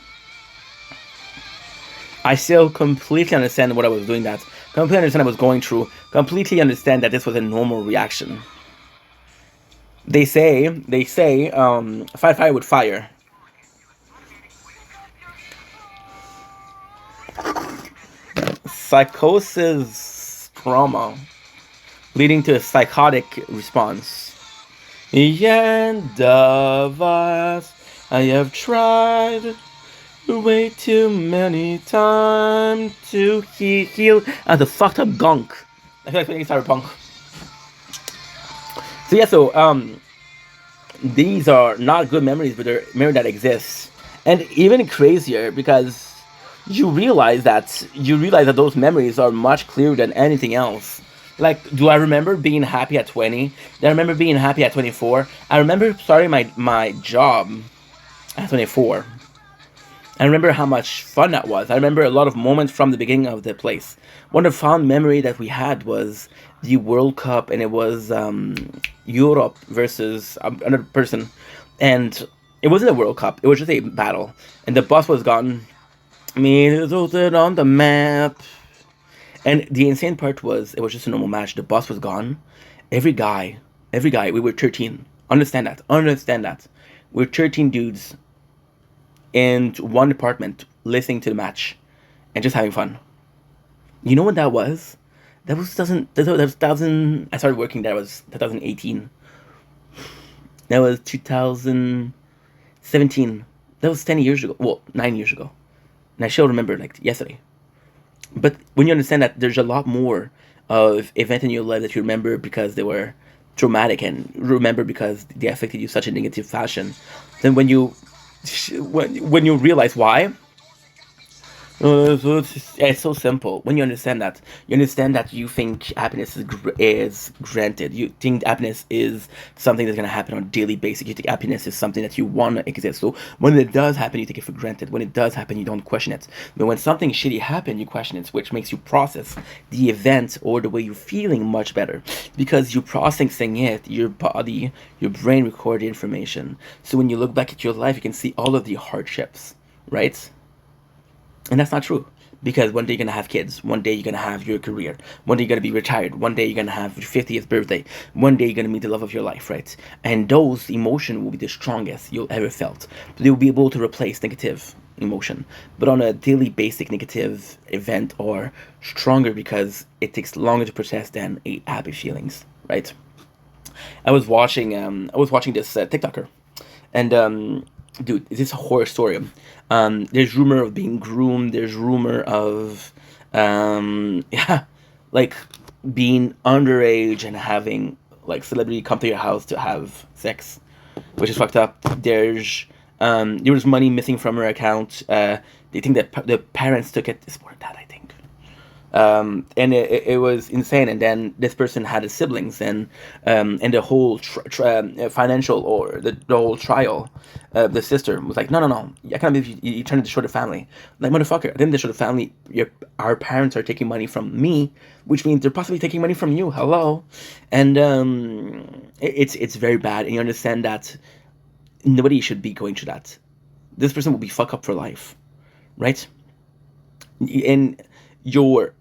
S2: I still completely understand what I was doing that. Completely understand what I was going through. Completely understand that this was a normal reaction. They say, fight fire with fire. Psychosis trauma leading to a psychotic response. The end of us. I have tried way too many times to heal as a fucked up gunk. I feel like playing cyberpunk. So yeah, these are not good memories, but they're memories that exist. And even crazier because you realize that those memories are much clearer than anything else. Like, do I remember being happy at 20? Do I remember being happy at 24? I remember starting my job at 24. I remember how much fun that was. I remember a lot of moments from the beginning of the place. One of the fond memory that we had was the World Cup, and it was Europe versus another person. And it wasn't a World Cup. It was just a battle. And the bus was gone. Me on the map. And the insane part was, it was just a normal match. The bus was gone. Every guy, we were 13. Understand that. We're 13 dudes in one apartment listening to the match and just having fun. You know what that was? That was 2000. I started working there. It was 2018. That was 2017. That was 10 years ago. Well, 9 years ago. And I still remember like yesterday. But when you understand that there's a lot more of events in your life that you remember because they were traumatic and remember because they affected you such a negative fashion, then when you realize why, it's so simple. When you understand that you think happiness is granted. You think happiness is something that's going to happen on a daily basis. You think happiness is something that you want to exist. So when it does happen, you take it for granted. When it does happen, you don't question it. But when something shitty happens, you question it, which makes you process the event or the way you're feeling much better. Because you're processing it, your body, your brain record the information. So when you look back at your life, you can see all of the hardships, right? And that's not true. Because one day you're going to have kids. One day you're going to have your career. One day you're going to be retired. One day you're going to have your 50th birthday. One day you're going to meet the love of your life, right? And those emotions will be the strongest you'll ever felt. They'll be able to replace negative emotion. But on a daily basic negative event are stronger because it takes longer to process than a happy feelings, right? I was watching this TikToker. And dude, this is a horror story. There's rumor of being groomed. There's rumor of, like being underage and having like celebrity come to your house to have sex, which is fucked up. There was money missing from her account. They think that the parents took it. It's more than that, I think. And it was insane. And then this person had his siblings, and the whole financial or the whole trial, the sister was like, no, I can't believe you're trying to destroy the family. Like, motherfucker, I didn't destroy the family. Our parents are taking money from me, which means they're possibly taking money from you. Hello. And it's very bad. And you understand that nobody should be going through that. This person will be fucked up for life, right? And your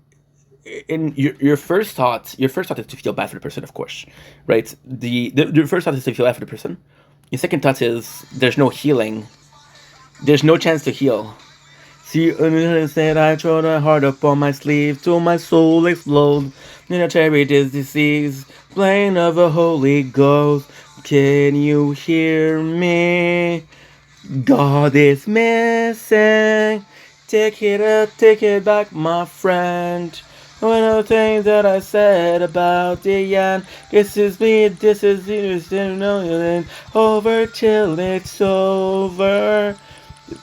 S2: first thought is to feel bad for the person, of course, right? The first thought is to feel bad for the person. Your second thought is there's no healing There's no chance to heal. See, said I throw the heart up on my sleeve till my soul explode. In a cherry disease, plain of a Holy Ghost. Can you hear me? God is missing. Take it back, my friend. One of the things that I said about the end. This is me, this is you, over till it's over.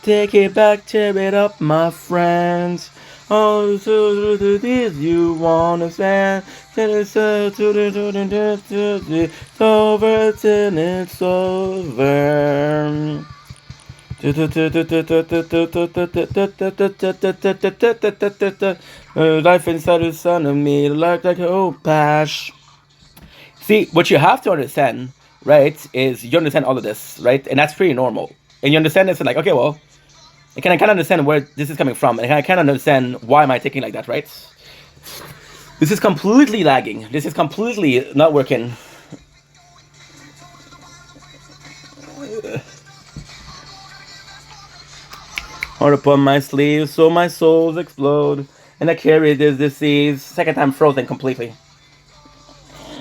S2: Take it back, tear it up, my friends. Oh, to this you wanna stand. It's over till it's over. Life inside the sun of me, like oh pash. See, what you have to understand, right, is you understand all of this, right? And that's pretty normal. And you understand this and like, okay, well, I kind of understand where this is coming from. And I kind of understand why am I thinking like that, right? This is completely lagging. This is completely not working. Heart upon my sleeve, so my souls explode. And I carry this disease. Second time frozen completely.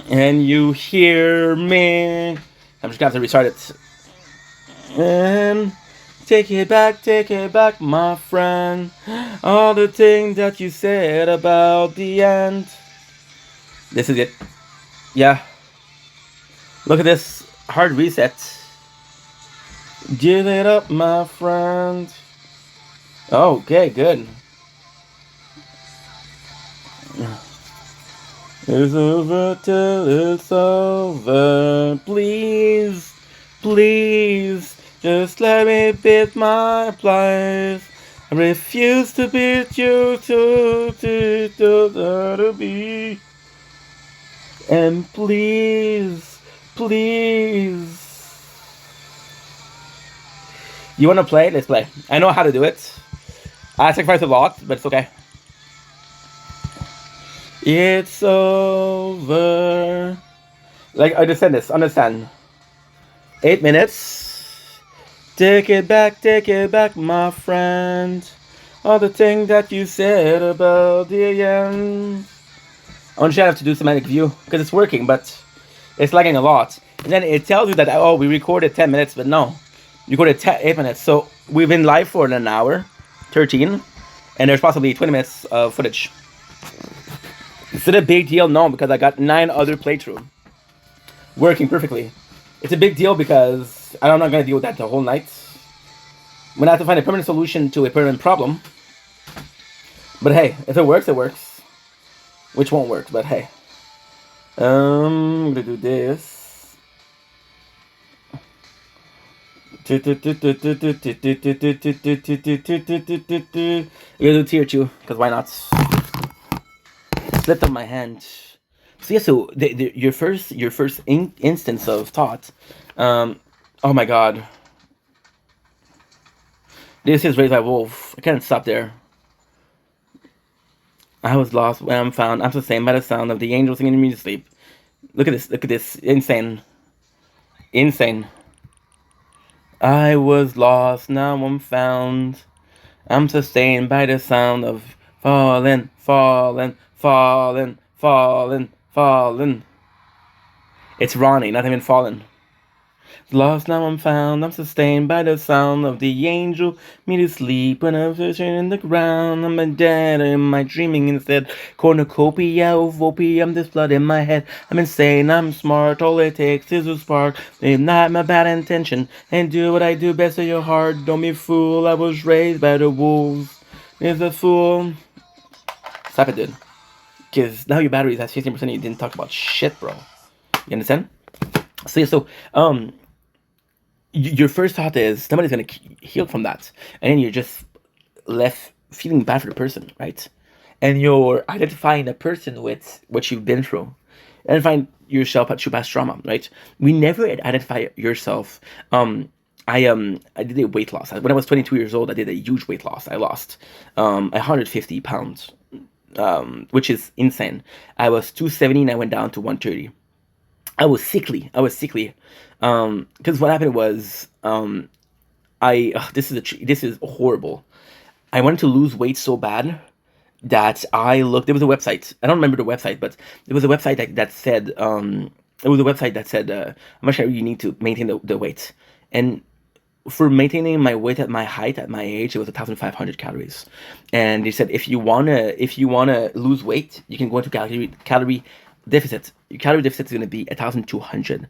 S2: And you hear me. I'm just gonna have to restart it. And take it back, my friend. All the things that you said about the end. This is it. Yeah. Look at this hard reset. Give it up, my friend. Okay, good. It's over till it's over. Please, please, just let me beat my plies. I refuse to beat you to be. And please, please. You wanna play? Let's play. I know how to do it. I sacrifice a lot, but it's okay. It's over. Like, understand this. Understand. 8 minutes. Take it back, my friend. All the things that you said about the end. I want you to have to do semantic view because it's working, but it's lagging a lot. And then it tells you that, oh, we recorded 10 minutes, but no. You recorded 8 minutes. So we've been live for an hour, 13, and there's possibly 20 minutes of footage. Is it a big deal? No, because I got 9 other playthrough working perfectly. It's a big deal because I'm not going to deal with that the whole night. I'm going to have to find a permanent solution to a permanent problem. But hey, if it works, it works. Which won't work, but hey. I'm going to do this. I'm going to do tier 2, because why not? Slipped on my hand. So yeah, so your first instance of thought. Oh my god. This is Raised by Wolf. I can't stop there. I was lost when I'm found. I'm sustained by the sound of the angel singing me to sleep. Look at this. Look at this. Insane. Insane. I was lost, now I'm found. I'm sustained by the sound of falling, falling, falling, falling, falling. It's Ronnie, not even fallen. Lost, now I'm found. I'm sustained by the sound of the angel. Me to sleep when I'm fishing in the ground. I'm dead, or am I dreaming instead? Cornucopia of opium, this blood in my head. I'm insane, I'm smart. All it takes is a spark. It's not my bad intention. And do what I do best to your heart. Don't be a fool. I was raised by the wolves. Is a fool. Stop it, dude. Because now your battery is at 15% and you didn't talk about shit, bro. You understand? So, your first thought is somebody's gonna heal from that, and then you're just left feeling bad for the person, right? And you're identifying the person with what you've been through, and find yourself at your past trauma, right? We never identify yourself. I did a weight loss when I was 22 years old. I did a huge weight loss. I lost 150 pounds, which is insane. I was 270 and I went down to 130. I was sickly. Because what happened was this is horrible. I wanted to lose weight so bad that I looked. There was a website. I don't remember the website, but there was a website that said it was a website that said how much you need to maintain the weight. And for maintaining my weight at my height at my age, it was 1,500 calories. And they said if you wanna lose weight, you can go into calorie deficit. Your calorie deficit is going to be 1,200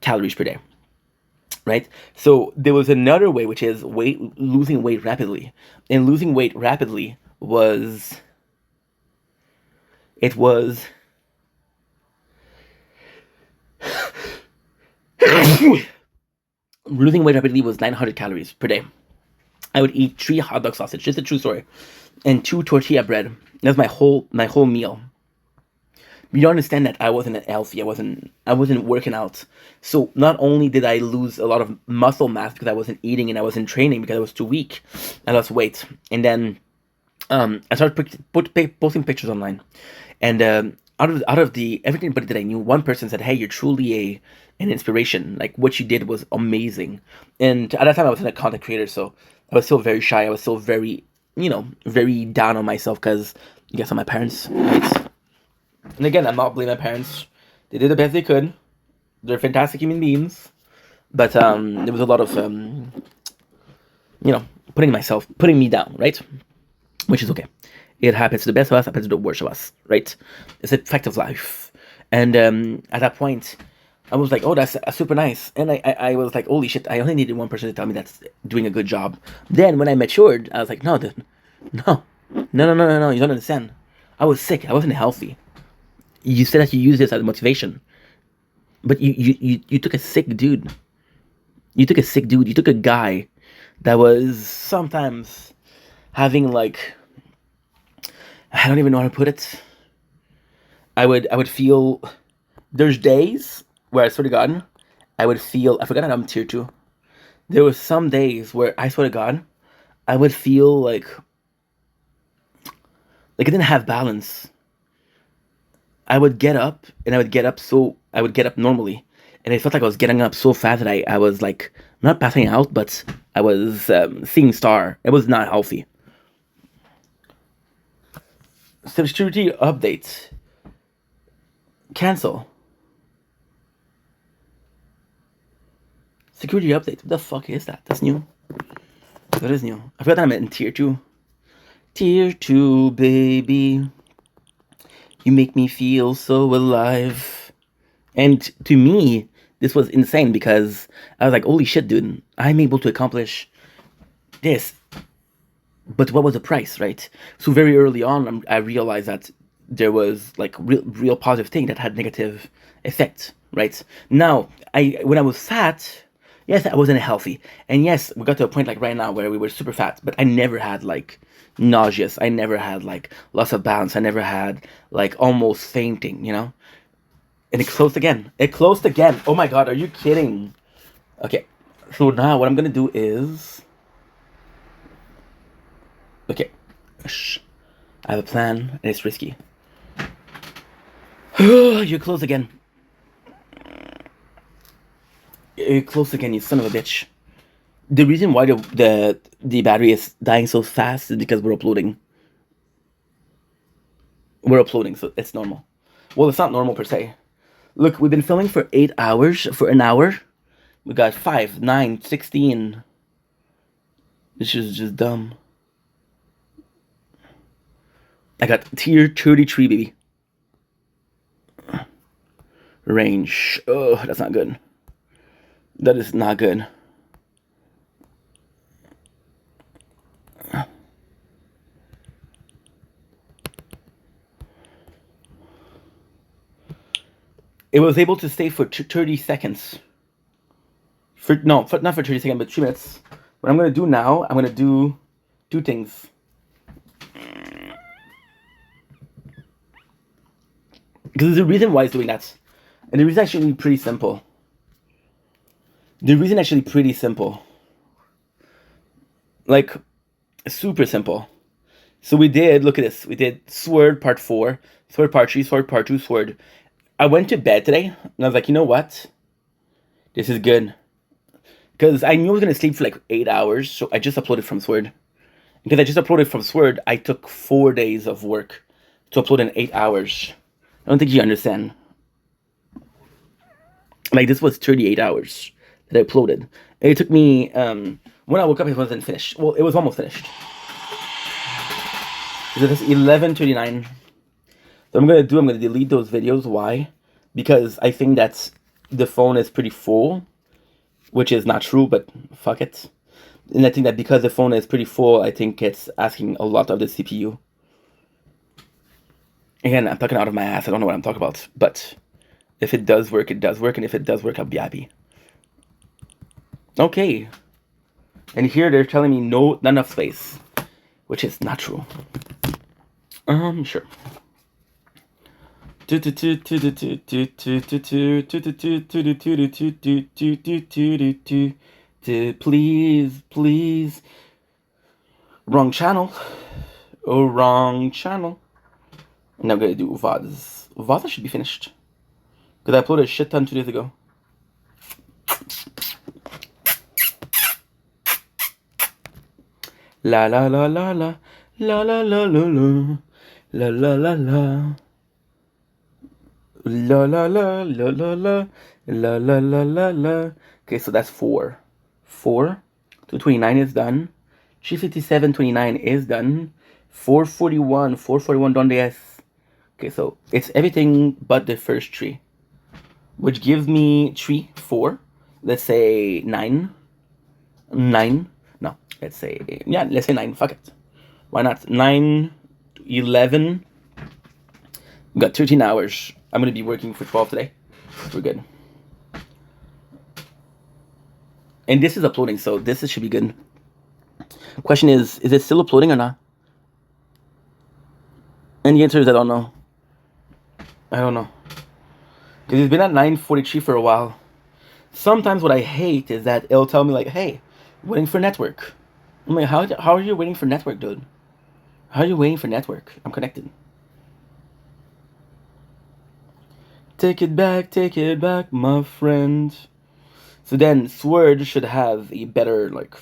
S2: calories per day. Right? So there was another way, which is losing weight rapidly. And losing weight rapidly was losing weight rapidly was 900 calories per day. I would eat 3 hot dog sausage, just a true story, and 2 tortilla bread. That's my whole meal. You don't understand that I wasn't healthy. I wasn't working out. So not only did I lose a lot of muscle mass because I wasn't eating and I wasn't training because I was too weak, I lost weight. And then I started posting pictures online, and out of the everybody that I knew, one person said, "Hey, you're truly an inspiration. Like what you did was amazing." And at that time, I wasn't a content creator, so I was still very shy. I was still very, very down on myself because I guess on my parents. Right? And again, I'm not blaming my parents. They did the best they could. They're fantastic human beings, but there was a lot of putting me down, right? Which is okay. It happens to the best of us, happens to the worst of us, right? It's a fact of life. And at that point, I was like, oh, that's super nice. And I was like, holy shit, I only needed one person to tell me that's doing a good job. Then when I matured, I was like, no, dude, no, you don't understand. I was sick. I wasn't healthy. You said that you use this as motivation. But you took a sick dude. You took a guy that was sometimes having like, I don't even know how to put it. I would feel, there's days where I swear to God, I forgot that I'm tier 2. There was some days where I swear to God, I would feel like I didn't have balance. I would get up normally, and it felt like I was getting up so fast that I was like not passing out, but I was seeing star. It was not healthy. Security update. Cancel. Security update. What the fuck is that? That's new. That is new. I forgot that I'm in tier 2. Tier 2, baby. You make me feel so alive. And to me, this was insane because I was like, holy shit, dude. I'm able to accomplish this. But what was the price, right? So very early on, I realized that there was like real positive thing that had negative effects, right? Now, when I was fat, yes, I wasn't healthy. And yes, we got to a point like right now where we were super fat, but I never had like nauseous. I never had like loss of balance. I never had like almost fainting, And it closed again. Oh my God, are you kidding? Okay, so now what I'm gonna do is, okay, I have a plan and it's risky. You're close again. You're close again, you son of a bitch. The reason why the battery is dying so fast is because we're uploading. So it's normal. Well, it's not normal per se. Look, we've been filming for 8 hours, for an hour. We got 5, 9, 16. This is just dumb. I got tier 33, baby. Range. Oh, that's not good. That is not good. It was able to stay for 30 seconds. Not for 30 seconds, but 3 minutes. What I'm going to do now, I'm going to do 2 things. Because there's a reason why it's doing that. And the reason is actually pretty simple. Like, super simple. So we did, look at this. We did Sword Part 4, Sword Part 3, Sword Part 2, Sword. I went to bed today, and I was like, you know what? This is good. Because I knew I was gonna sleep for like 8 hours, so I just uploaded from Sword. Because I just uploaded from Sword, I took 4 days of work to upload in 8 hours. I don't think you understand. Like, this was 38 hours that I uploaded. It took me, when I woke up, it wasn't finished. Well, it was almost finished. It was 11:39. So I'm gonna delete those videos. Why? Because I think that the phone is pretty full, which is not true, but fuck it. And I think that because the phone is pretty full, I think it's asking a lot of the CPU. Again, I'm talking out of my ass. I don't know what I'm talking about. But if it does work, it does work. And if it does work, I'll be happy. Okay. And here they're telling me not enough space, which is not true. Sure. Please, please. Wrong channel. Oh, wrong channel. And I'm gonna do VODs. VODs should be finished. Because I uploaded a shit ton 2 days ago. La la la la la. La la la la la. La la la la. La la la la la la. La la la la la. Okay, so that's 4. 4. 229 is done. 357.29 is done. 441. 441 donde es. Okay, so it's everything but the first 3. Which gives me 3, 4. Let's say 9. 9. No, let's say, yeah, let's say 9. Fuck it. Why not? 9, 11. We got 13 hours. I'm going to be working for 12 today. We're good. And this is uploading, so this should be good. Question is it still uploading or not? And the answer is I don't know. I don't know. Because it's been at 9:43 for a while. Sometimes what I hate is that it'll tell me like, hey, waiting for network. I'm like, how are you waiting for network, dude? How are you waiting for network? I'm connected. Take it back, my friend. So then Sword should have a better, like,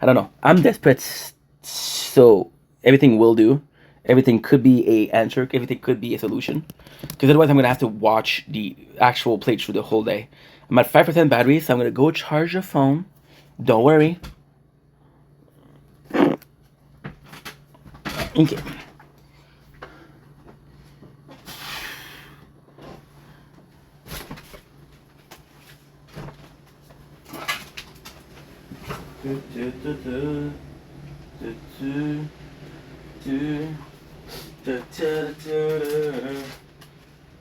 S2: I don't know. I'm desperate, so everything will do. Everything could be a answer. Everything could be a solution. Because otherwise I'm going to have to watch the actual playthrough the whole day. I'm at 5% battery, so I'm going to go charge the phone. Don't worry. Okay.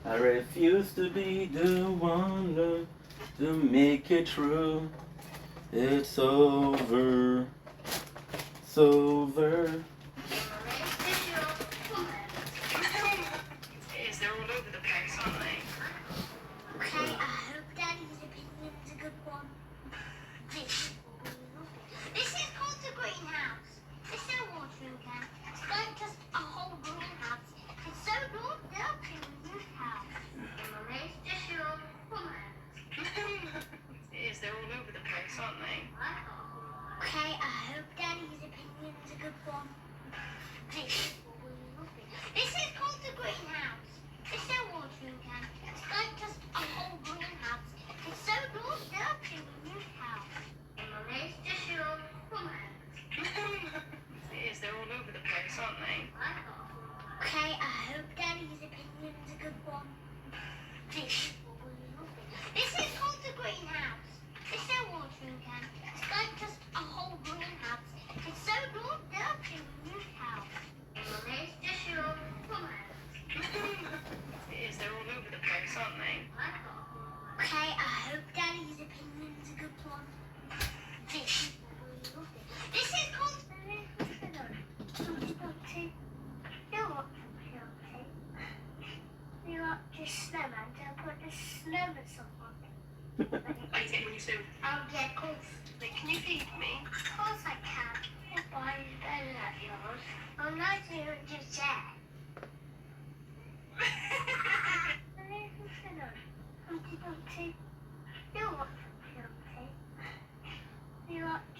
S2: I refuse to be the one to make it true. It's over. It's over.
S3: They're all over the place, aren't they? Okay, I hope Daddy's opinion's a good one. This is called the greenhouse. It's so water again. It's not just a whole greenhouse. It's so good, they'll clean this house. It's just your woman. It is, they're all over the place, aren't they? Okay, I hope Daddy's opinion's a good one. This is called the greenhouse. It's so water again. It's not just a whole greenhouse. It's so good, they'll clean this house. It's just your woman. It is, they're all over the place, aren't they? Okay, I hope Daddy's opinion's a good one. This is called the greenhouse. It's so water again. It's not just a whole greenhouse. It's so good, they'll clean this house. It's just your woman. It is, they're all over the place, aren't they? Okay, I hope Daddy's opinion's a good one. This is called... You know what? You want just snowman? I'll put the snowman song on. I'll get cold. Can you feed me? Of course I can. Why is better at yours? I'm not even just there. You know what?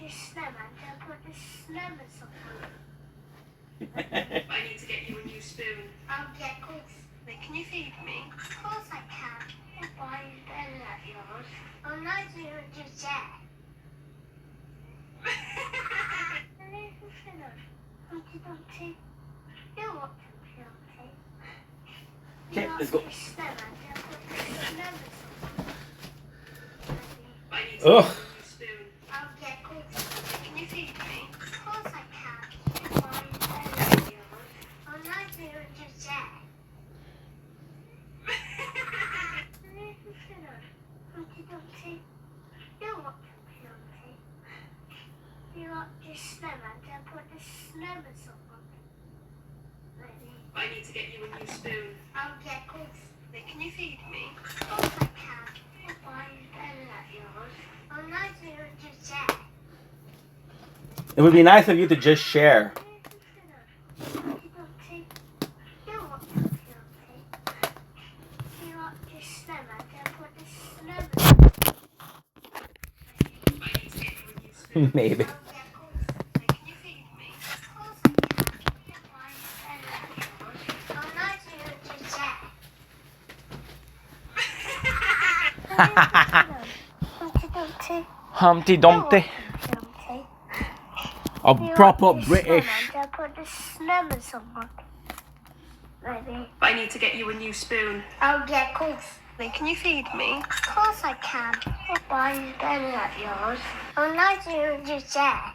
S3: just snowman to put the snowman song on?
S1: I need to get you a new spoon.
S3: I'll get course.
S1: Wait, can you feed me?
S3: Of course I can. I'll buy you better at yours. Oh, no, you just that. Humpty Dumpty. You're what, Humpty Dumpty?
S2: Okay, let's go.
S3: Snowman to put the snowman song on.
S1: I need to get you a new spoon.
S3: I'll get course.
S1: Can you feed me?
S3: Of course I can. I'll buy you better at yours. Oh, no, you just that. Humpty Dumpty. You're what, Humpty Dumpty? You want just snowman to put the snowman song on? Maybe.
S1: I need to get you a new spoon.
S3: I'll get course.
S1: Wait, can you feed me?
S3: Of course I can. I'll buy you better at yours. Oh, no, you just that.
S2: It would be nice of you to just share.
S3: Humpty Dumpty. You're what, Humpty Dumpty? You want just snowman to put the snowman song on?
S1: I need to get you a new spoon.
S2: Maybe.
S3: I'll get course.
S1: Wait, can you feed me?
S3: Of course I can. I'll buy you better at yours. Oh, no, you just that. Humpty Dumpty.
S2: Humpty Dumpty.
S3: Humpty Dumpty.
S2: A
S3: You
S2: proper
S3: want the
S2: British.
S3: snowman to put the snowman song on? Maybe.
S1: I need to get you a new spoon.
S3: I'll get course.
S1: Wait, can you feed me?
S3: Of course I can. I'll buy you better at yours. Oh, no, you just that.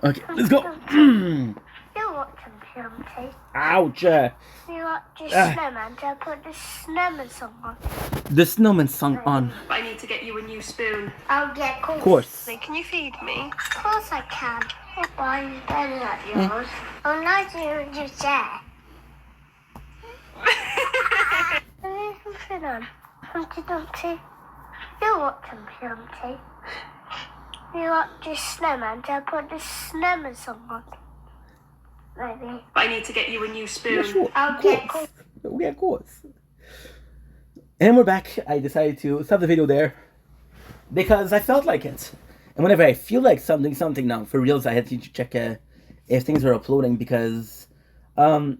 S2: Okay, let's go.
S3: You want some Humpty?
S2: Ouch.
S3: You want just snowman to put the snowman song on?
S2: The snowman song on.
S1: I need to get you a new spoon.
S3: I'll get course.
S2: Of course.
S1: Wait, can you feed me?
S3: Of course I can. I'll buy you better at yours. Oh, no, you just that. Humpty Dumpty. You want some Humpty? You want just snowman to put the snowman song on? Maybe.
S1: I need to get you a new spoon.
S2: Yeah, sure.
S3: I'll
S2: Of
S3: get
S2: course. Yeah, of course. And we're back. I decided to stop the video there because I felt like it. And whenever I feel like something now, for reals, I had to check if things are uploading because let's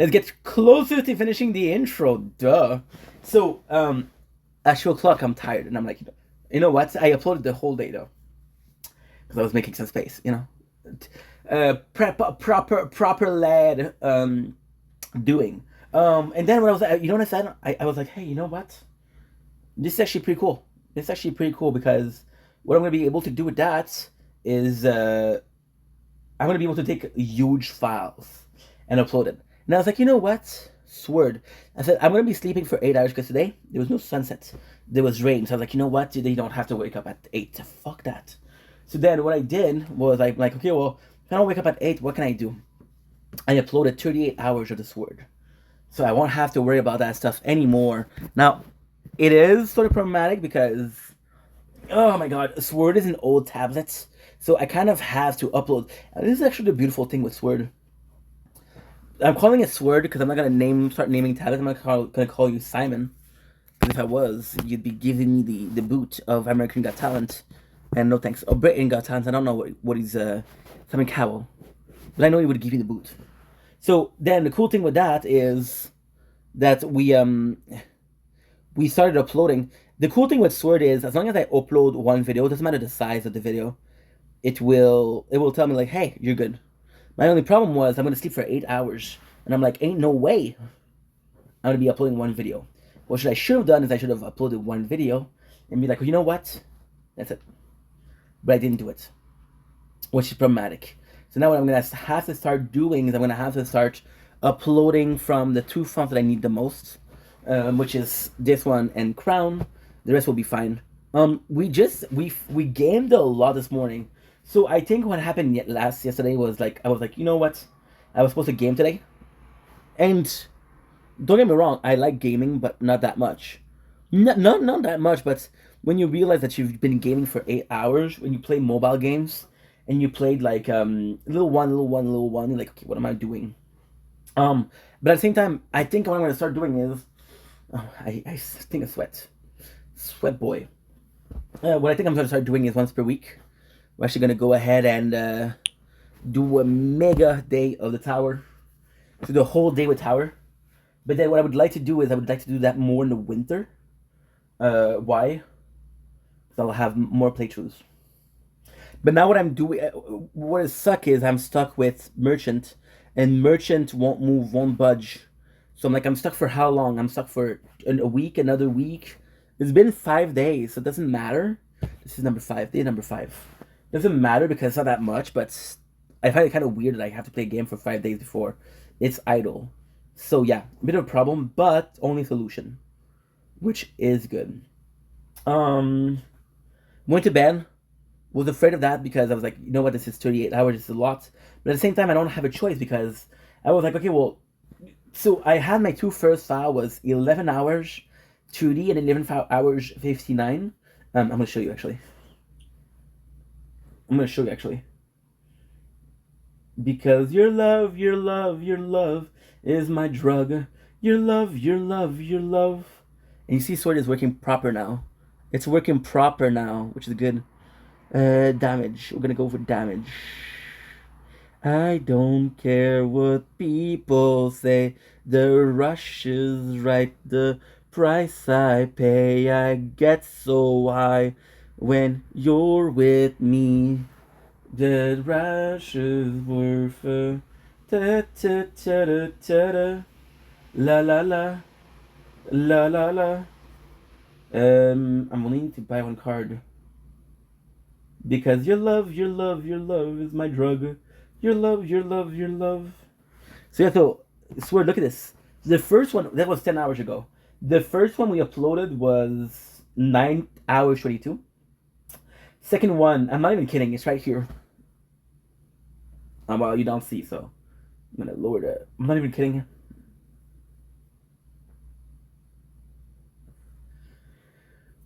S2: get closer to finishing the intro. Duh. So at 2 o'clock, I'm tired, and I'm like, you know what? I uploaded the whole day though because I was making some space, you know. Proper lad doing. And then when I was, you know what I said? I was like, hey, you know what? This is actually pretty cool. It's actually pretty cool because what I'm going to be able to do with that is I'm going to be able to take huge files and upload it. And I was like, you know what? Sword. I said, I'm going to be sleeping for 8 hours because today there was no sunset. There was rain. So I was like, you know what? They don't have to wake up at 8. Fuck that. So then what I did was I'm like, okay, well, if I don't wake up at 8, what can I do? I uploaded 38 hours of the Sword. So I won't have to worry about that stuff anymore. Now, it is sort of problematic because, oh my god, Sword is an old tablet. So I kind of have to upload. And this is actually the beautiful thing with Sword. I'm calling it Sword because I'm not going to start naming tablets. I'm not going to call you Simon. Because if I was, you'd be giving me the boot of American Got Talent. And no thanks. Oh, Britain Got Talent. I don't know what he's, Simon Cowell. But I know he would give you the boot. So then the cool thing with that is that we started uploading. The cool thing with Sword is as long as I upload one video, it doesn't matter the size of the video, it will tell me like, hey, you're good. My only problem was I'm gonna sleep for 8 hours. And I'm like, ain't no way I'm gonna be uploading one video. What I should have done is I should have uploaded one video and be like, well, you know what? That's it. But I didn't do it. Which is problematic. So now what I'm going to have to start doing is I'm going to have to start uploading from the 2 fonts that I need the most, which is this one and Crown. The rest will be fine. We gamed a lot this morning. So I think what happened yesterday was like, I was like, you know what? I was supposed to game today. And don't get me wrong, I like gaming, but not that much. Not that much, but when you realize that you've been gaming for 8 hours, when you play mobile games, and you played like little one, you're like, okay, what am I doing? But at the same time, I think what I'm gonna start doing is Oh, I think I sweat. Sweat boy. What I think I'm gonna start doing is once per week. We're actually gonna go ahead and do a mega day of the tower. So the whole day with tower. But then what I would like to do is I would like to do that more in the winter. Why? Because I'll have more playthroughs. But now what I'm doing, what is suck is I'm stuck with merchant, and merchant won't move, won't budge. So I'm like, I'm stuck for how long? I'm stuck for a week, another week. It's been 5 days, so it doesn't matter. This is number 5, day number 5. Doesn't matter because it's not that much, but I find it kind of weird that I have to play a game for 5 days before it's idle. So yeah, a bit of a problem, but only solution, which is good. Went to bed. Was afraid of that because I was like, you know what, this is 38 hours, it's a lot. But at the same time, I don't have a choice because I was like, okay, well, so I had my two first file was 11 hours 2D and 11 hours 59. I'm gonna show you actually. Because your love, your love, your love is my drug. Your love, your love, your love. And you see, Sword is working proper now. It's working proper now, which is good. Damage. We're gonna go for damage. I don't care what people say. The rush is right. The price I pay, I get so high when you're with me. The rush is worth it. Ta ta ta ta ta ta. La la la. La la la. I'm only need to buy one card. Because your love, your love, your love is my drug. Your love, your love, your love. So yeah, so swear, look at this. The first one that was 10 hours ago. The first one we uploaded was 9 hours 22. Second one, I'm not even kidding. It's right here. Well, you don't see, so I'm gonna lower that. I'm not even kidding.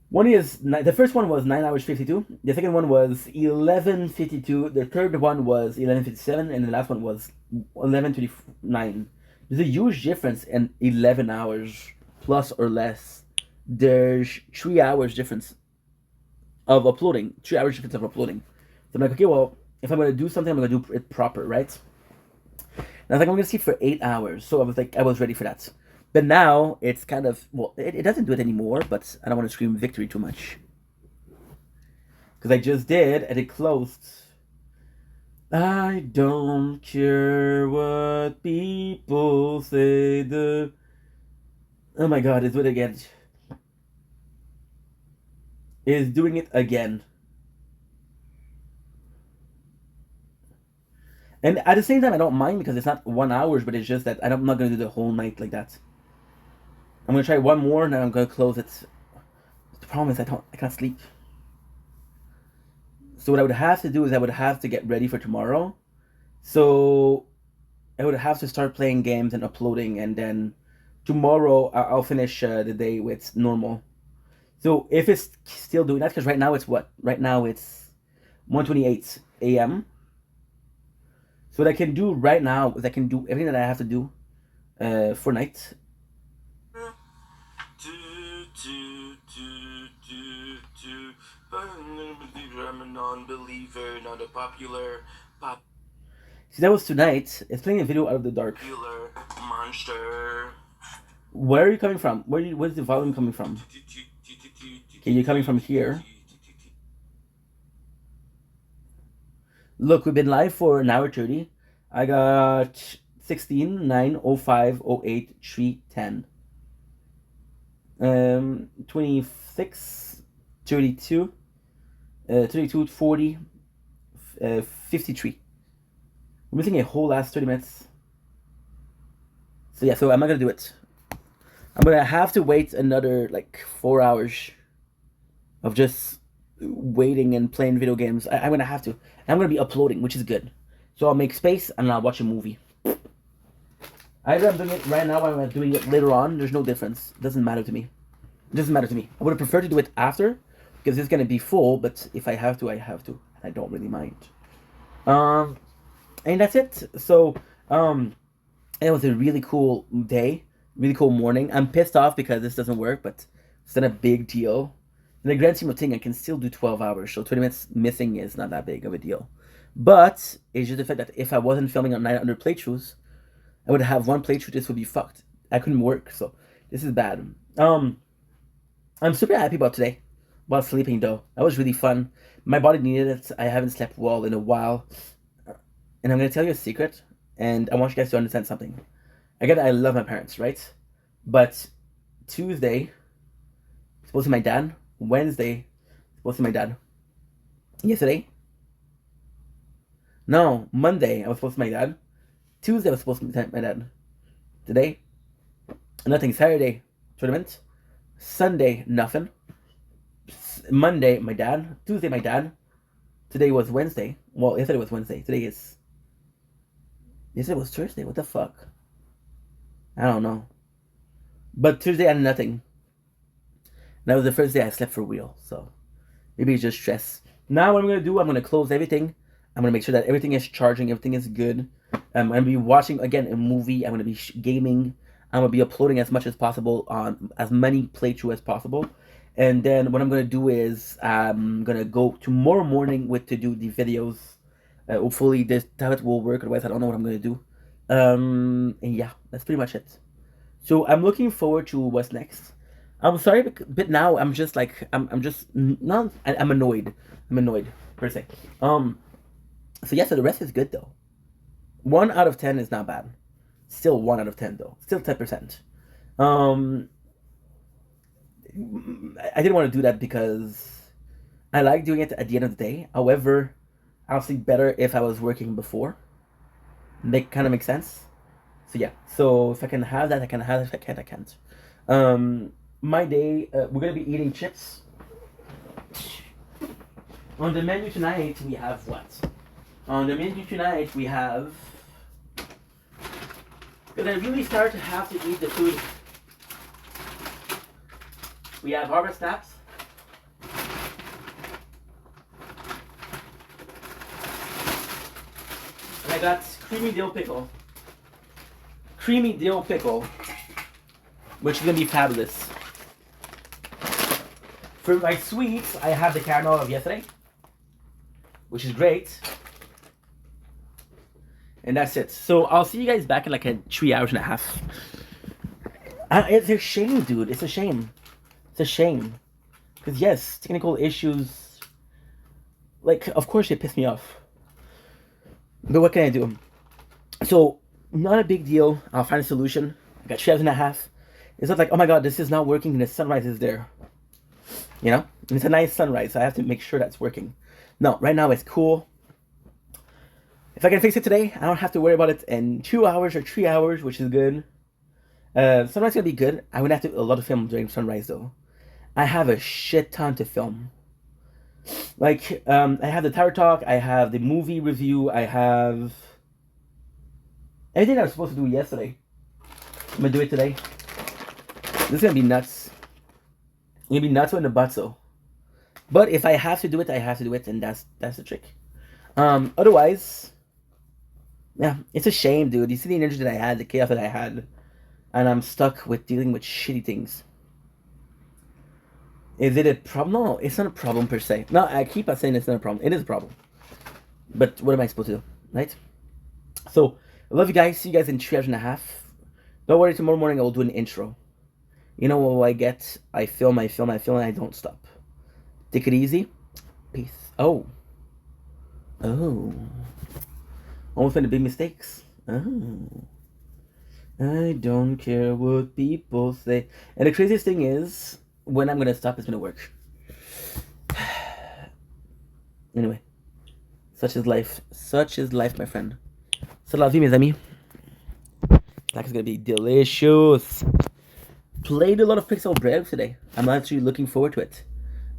S2: The first one was 9 hours 52. The second one was 11:52. The third one was 11:57, and the last one was 11:29. There's a huge difference in 11 hours plus or less. There's 3 hours difference of uploading. 3 hours difference of uploading. So I'm like, okay, well, if I'm gonna do something, I'm gonna do it proper, right? And I was like, I'm gonna see for 8 hours. So I was like, I was ready for that. But now it's kind of, well, it doesn't do it anymore, but I don't want to scream victory too much. Because I just did, and it closed. I don't care what people say. Oh my god, it's doing it again. Is doing it again. And at the same time, I don't mind because it's not 1 hour, but it's just that I'm not going to do the whole night like that. I'm going to try one more, and then I'm going to close it. The problem is I can't sleep. So what I would have to do is I would have to get ready for tomorrow. So I would have to start playing games and uploading, and then tomorrow I'll finish the day with normal. So if it's still doing that, because right now it's what? Right now it's 1:28 a.m. So what I can do right now is I can do everything that I have to do for night. I'm a non-believer, not a popular See, that was tonight. It's playing a video out of the dark. Monster. Where are you coming from? Where's the volume coming from? Okay, you're coming from here. Look, we've been live for an hour 30. I got 16, 9, 05, 08, 3, 10. 26, 32, 32, 40, 53. We're missing a whole last 30 minutes. So yeah, so I'm not gonna do it. I'm gonna have to wait another like 4 hours of just waiting and playing video games. I'm gonna have to. And I'm gonna be uploading, which is good. So I'll make space and I'll watch a movie. Either I'm doing it right now or I'm doing it later on. There's no difference. It doesn't matter to me. It doesn't matter to me. I would have preferred to do it after because it's gonna be full. But if I have to, I have to. And I don't really mind. And that's it. So it was a really cool day. really cool morning. I'm pissed off because this doesn't work, but it's not a big deal. In the grand scheme of things, I can still do 12 hours, so 20 minutes missing is not that big of a deal. But it's just the fact that if I wasn't filming on 900 playthroughs, I would have one playthrough. This would be fucked. I couldn't work, so this is bad. I'm super happy about today, about sleeping though. That was really fun. My body needed it. I haven't slept well in a while, and I'm gonna tell you a secret. And I want you guys to understand something. Again, I love my parents, right? But Tuesday, supposed to be my dad. Wednesday, supposed to be my dad. Yesterday, no, Monday I was supposed to be my dad. Tuesday I was supposed to be my dad. Today, nothing. Saturday, tournament. Sunday, nothing. Monday, my dad. Tuesday, my dad. Today was Wednesday. Well, yesterday was Wednesday. Today is... Yesterday was Thursday. What the fuck? I don't know. But Tuesday I had nothing. That was the first day I slept for real. So maybe it's just stress. Now what I'm going to do, I'm going to close everything. I'm going to make sure that everything is charging. Everything is good. I'm going to be watching, again, a movie. I'm going to be gaming. I'm going to be uploading as much as possible on as many playthrough as possible. And then what I'm going to do is I'm going to go tomorrow morning to do the videos. Hopefully this tablet will work. Otherwise, I don't know what I'm going to do. And yeah, that's pretty much it. So I'm looking forward to what's next. I'm sorry, but now I'm just like I'm just not. I'm annoyed. I'm annoyed per se. So yeah, so the rest is good though. 1 out of 10 is not bad. Still 1 out of 10 though. Still 10%. I didn't want to do that because I like doing it at the end of the day. However, I'll sleep better if I was working before. That kind of makes sense. So yeah. So if I can have that, I can have it. If I can't, I can't. My day, we're gonna be eating chips. On the menu tonight, we have what? On the menu tonight, we have... Because I really start to have to eat the food. We have harvest snaps. And I got creamy dill pickle. Creamy dill pickle. Which is gonna be fabulous. For my sweets, I have the caramel of yesterday, which is great. And that's it. So I'll see you guys back in like 3 hours and a half. It's a shame, dude. It's a shame. It's a shame. Because yes, technical issues, like, of course they piss me off. But what can I do? So, not a big deal. I'll find a solution. I got 3 hours and a half. It's not like, oh my god, this is not working and the sunrise is there. You know? And it's a nice sunrise, so I have to make sure that's working. No, right now it's cool. If I can fix it today, I don't have to worry about it in 2 hours or 3 hours, which is good. Sunrise is gonna be good. I would have to a lot of film during sunrise though. I have a shit ton to film. Like, I have the Tower Talk, I have the movie review, I have everything I was supposed to do yesterday. I'm gonna do it today. This is gonna be nuts. It's gonna be nuts in the butt, so. But if I have to do it, I have to do it, and that's the trick. Otherwise, yeah, it's a shame, dude. You see the energy that I had, the chaos that I had, and I'm stuck with dealing with shitty things. Is it a problem? No, it's not a problem per se. No, I keep on saying it's not a problem. It is a problem. But what am I supposed to do, right? So, I love you guys. See you guys in 3 hours and a half. Don't worry, tomorrow morning I will do an intro. You know what I get? I film, and I don't stop. Take it easy. Peace. Oh. Almost made the big mistakes. Oh. I don't care what people say. And the craziest thing is, when I'm gonna stop, it's gonna work. Anyway. Such is life. Such is life, my friend. C'est la vie, mes amis. That is gonna be delicious. Played a lot of Pixel Brave today. I'm actually looking forward to it.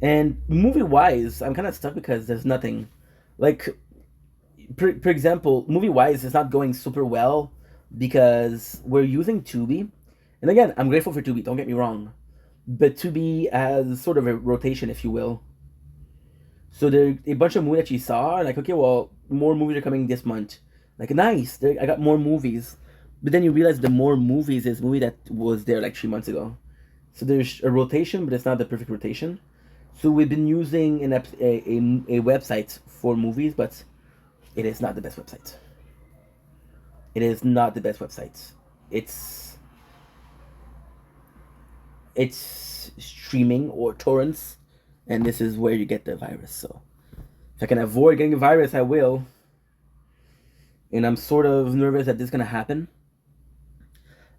S2: And movie-wise, I'm kind of stuck because there's nothing. Like, for example, movie-wise, it's not going super well because we're using Tubi. And again, I'm grateful for Tubi, don't get me wrong. But Tubi has sort of a rotation, if you will. So there are a bunch of movies that you saw, and like, okay, well, more movies are coming this month. Like, nice, I got more movies. But then you realize the more movies is movie that was there like 3 months ago. So there's a rotation, but it's not the perfect rotation. So we've been using a website for movies, but it is not the best website. It is not the best website. It's streaming or torrents, and this is where you get the virus. So if I can avoid getting a virus, I will. And I'm sort of nervous that this is gonna happen.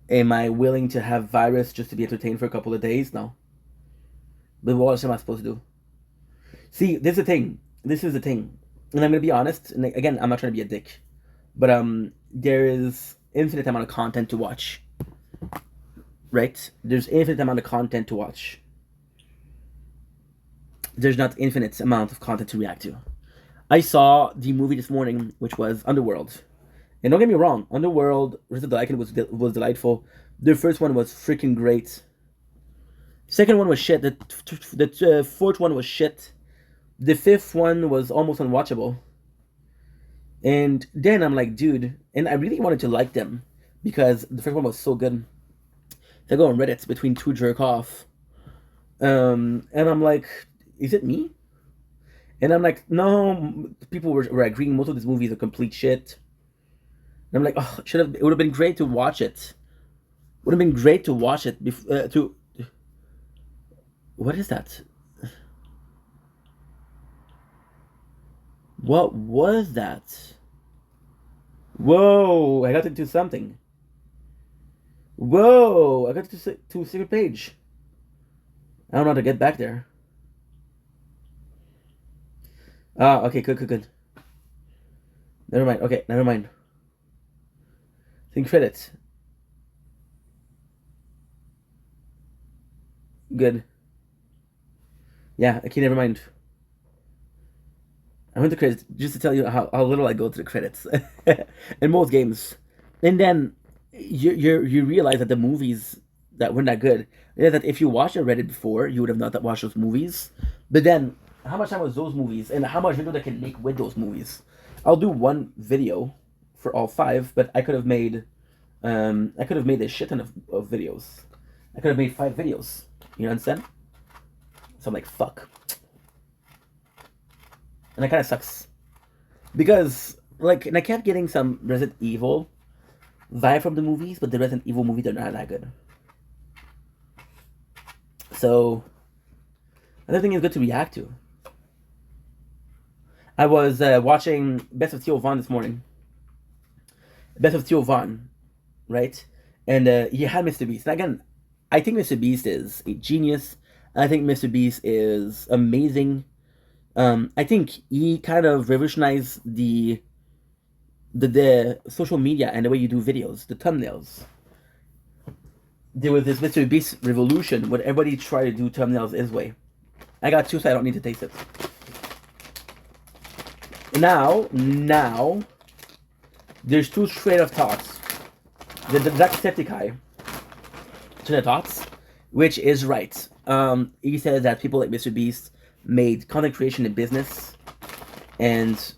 S2: Am I willing to have virus just to be entertained for a couple of days? No. But what else am I supposed to do? See, this is the thing. This is the thing. And I'm gonna be honest, and again, I'm not trying to be a dick. But there is infinite amount of content to watch. Right? There's infinite amount of content to watch. There's not infinite amount of content to react to. I saw the movie this morning, which was Underworld. And don't get me wrong, Underworld, Rizzo Delican was delightful. The first one was freaking great. Second one was shit. The fourth one was shit. The fifth one was almost unwatchable. And then I'm like, dude, and I really wanted to like them because the first one was so good. I go on Reddit between two jerk off. And I'm like, is it me? And I'm like, no, people were agreeing most of these movies are complete shit. And I'm like, oh, it would have been great to watch it. Would have been great to watch it what is that? What was that? Whoa, I got into something. Whoa, I got to a secret page. I don't know how to get back there. Ah, okay, good. Never mind. Okay, never mind. Think credits. Good. Yeah, okay, never mind. I went to credits just to tell you how little I go to the credits in most games, and then you realize that the movies that weren't that good. Yeah, that if you watched a Reddit before, you would have not watched those movies. But then, how much time was those movies, and how much video they can make with those movies? I'll do one video for all 5, but I could have made a shit ton of videos. I could have made 5 videos. You understand? So I'm like, fuck. And that kind of sucks. Because, like, and I kept getting some Resident Evil vibe from the movies, but the Resident Evil movies are not that good. So, another thing is good to react to. I was watching Best of Theo Von this morning. Best of Theo Von, right? And he had Mr. Beast. And again, I think Mr. Beast is a genius. I think Mr. Beast is amazing. I think he kind of revolutionized the social media and the way you do videos, the thumbnails. There was this Mr. Beast revolution where everybody tried to do thumbnails his way. I got 2, so I don't need to taste it. Now, there's 2 straight of thoughts. The Jacksepticeye to the thoughts, which is right. He says that people like Mr. Beast made content creation a business, and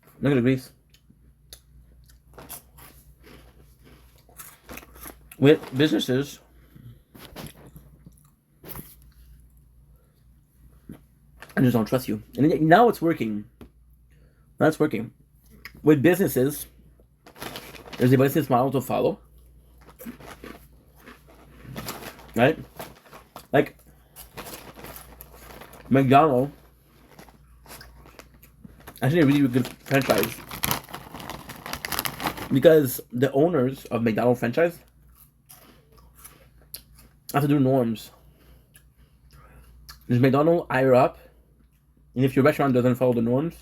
S2: I'm not gonna agree with businesses. I just don't trust you. And now it's working. Now it's working. With businesses, there's a business model to follow. Right? Like, McDonald's, actually a really good franchise. Because the owners of McDonald's franchise have to do norms. There's McDonald's higher up, and if your restaurant doesn't follow the norms,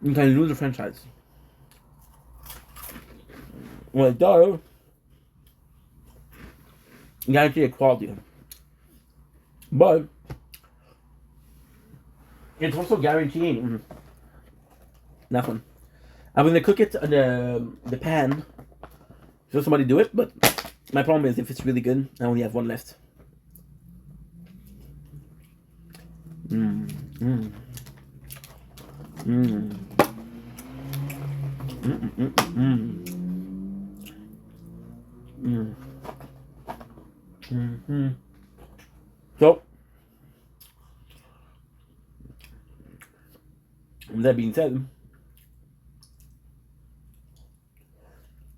S2: you can lose the franchise. Well, it does guarantee quality, but it's also guaranteeing nothing. I'm gonna cook it on the pan. So somebody do it, but my problem is if it's really good, I only have one left. Mm. Mm. Mm-hmm. So, that being said,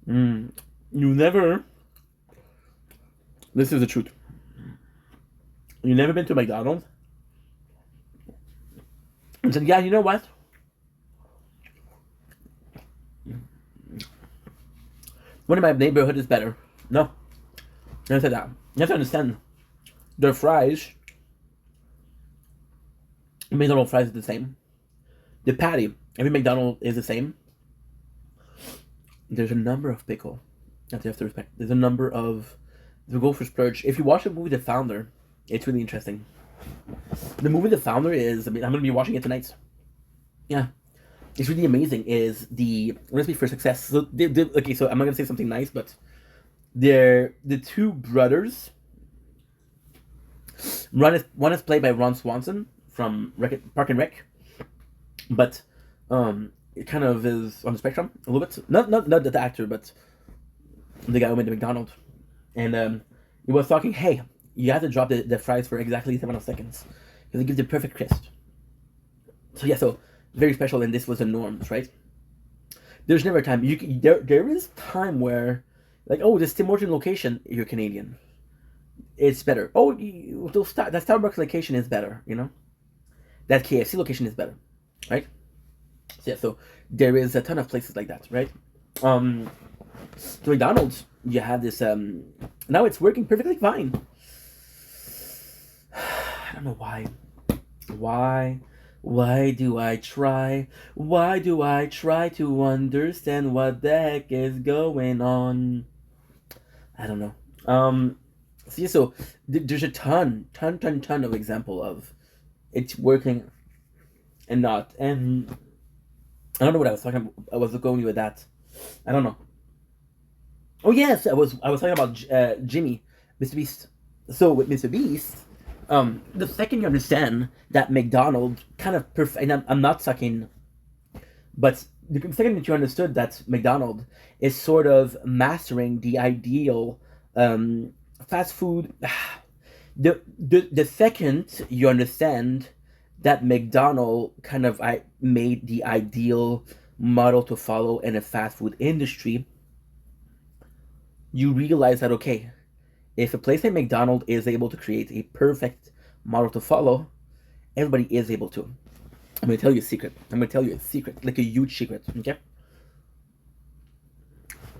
S2: you never. This is the truth. You never been to McDonald's and said, "Yeah, you know what? One in my neighborhood is better." No, never said that. You have to understand. Their fries, McDonald's fries is the same. The patty, every McDonald's is the same. There's a number of pickle that you have to respect. There's a number of the go for splurge. If you watch the movie The Founder, it's really interesting. The movie The Founder is. I mean, I'm gonna be watching it tonight. Yeah, it's really amazing. Is the recipe for success? So, okay, so I'm not gonna say something nice, but they're the two brothers. One is played by Ron Swanson from Park and Rec, but it kind of is on the spectrum a little bit. Not the actor, but the guy who made the McDonald's, and he was talking. Hey, you have to drop the fries for exactly 7 seconds because it gives the perfect crisp. So yeah, so very special, and this was the norms, right? There's never a time there is time where like, oh, this Tim Horton location, you're Canadian, it's better. Oh, that Starbucks location is better, you know. That KFC location is better, right? So yeah, so there is a ton of places like that, right? So McDonald's, you have this. Now it's working perfectly fine. I don't know why. Why do I try? Why do I try to understand what the heck is going on? I don't know. So yeah, so there's a ton of example of it's working and not. And I don't know what I was talking about. I was going with that. I don't know. Oh yes, I was talking about Jimmy, Mr. Beast. So with Mr. Beast, the second you understand that McDonald's kind of perfect, and I'm not sucking, but the second that you understood that McDonald's is sort of mastering the ideal fast food, the second you understand that McDonald's kind of I made the ideal model to follow in a fast food industry, you realize that okay, if a place like McDonald's is able to create a perfect model to follow, everybody is able to. I'm gonna tell you a secret. Like a huge secret. Okay.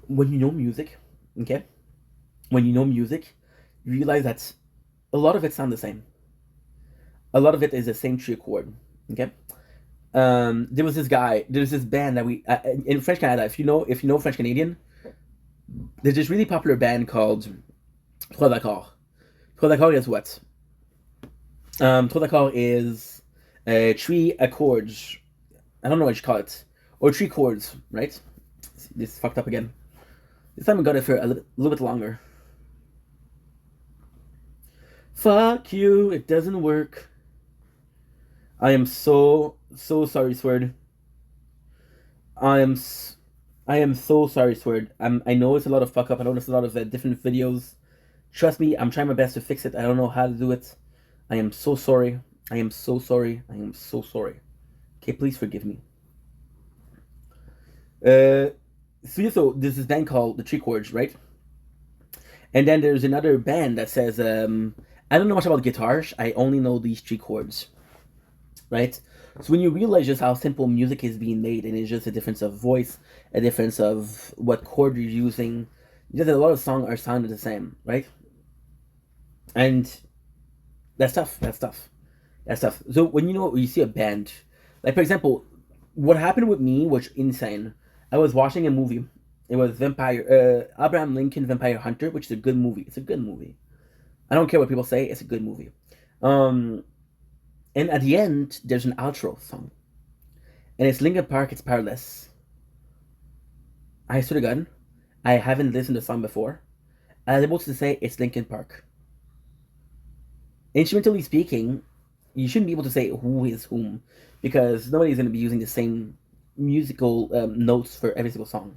S2: When you know music, okay, when you know music, you realize that a lot of it sounds the same. A lot of it is the same tree chord. Okay. There was this band that we in French Canada. If you know French Canadian, there's this really popular band called Trois d'accords. Trois d'accords is what? Trois d'accords is three accords. I don't know what you call it, or three chords, right? This fucked up again. This time I got it for a little bit longer. Fuck you! It doesn't work. I am so sorry, Sword. I am so sorry, Sword. I know it's a lot of fuck up. I know it's a lot of different videos. Trust me, I'm trying my best to fix it. I don't know how to do it. I am so sorry. I am so sorry. I am so sorry. Okay, please forgive me. So there's this band called the Three Chords, right? And then there's another band that says, I don't know much about guitars. I only know these three chords, right? So when you realize just how simple music is being made, and it's just a difference of voice, a difference of what chord you're using, just a lot of songs are sounded the same, right? And that's tough. So when you see a band, like for example, what happened with me was insane. I was watching a movie. It was Abraham Lincoln Vampire Hunter, which is a good movie. It's a good movie. I don't care what people say. It's a good movie. And at the end, there's an outro song, and it's Linkin Park. It's Powerless. I swear to God, I haven't listened to the song before. I was able to say it's Linkin Park. Instrumentally speaking, you shouldn't be able to say who is whom. because nobody's going to be using the same musical notes for every single song.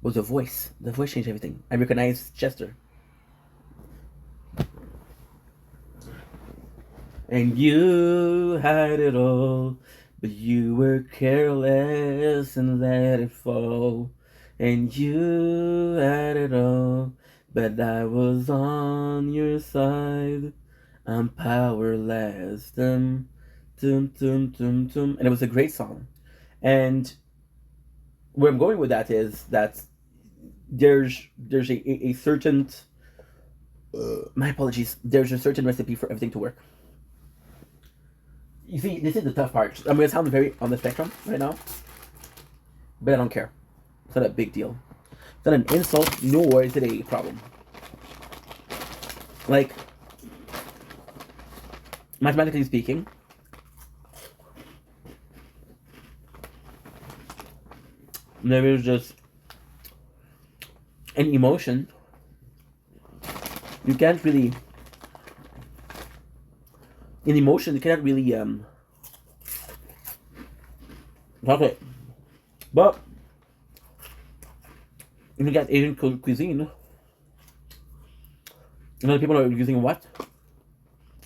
S2: It was the voice. The voice changed everything. I recognized Chester. And you had it all, but you were careless and let it fall. And you had it all, but I was on your side. I'm powerless. Dum, dum, dum, dum, dum. And it was a great song. And where I'm going with that is that there's a certain my apologies. There's a certain recipe for everything to work. You see, this is the tough part. I'm gonna sound very on the spectrum right now, but I don't care. It's not a big deal. It's not an insult, nor is it a problem. Like, mathematically speaking, there is just an emotion. You can't really, in emotion, you cannot really talk it. But if you get Asian cuisine, a lot of people are using what?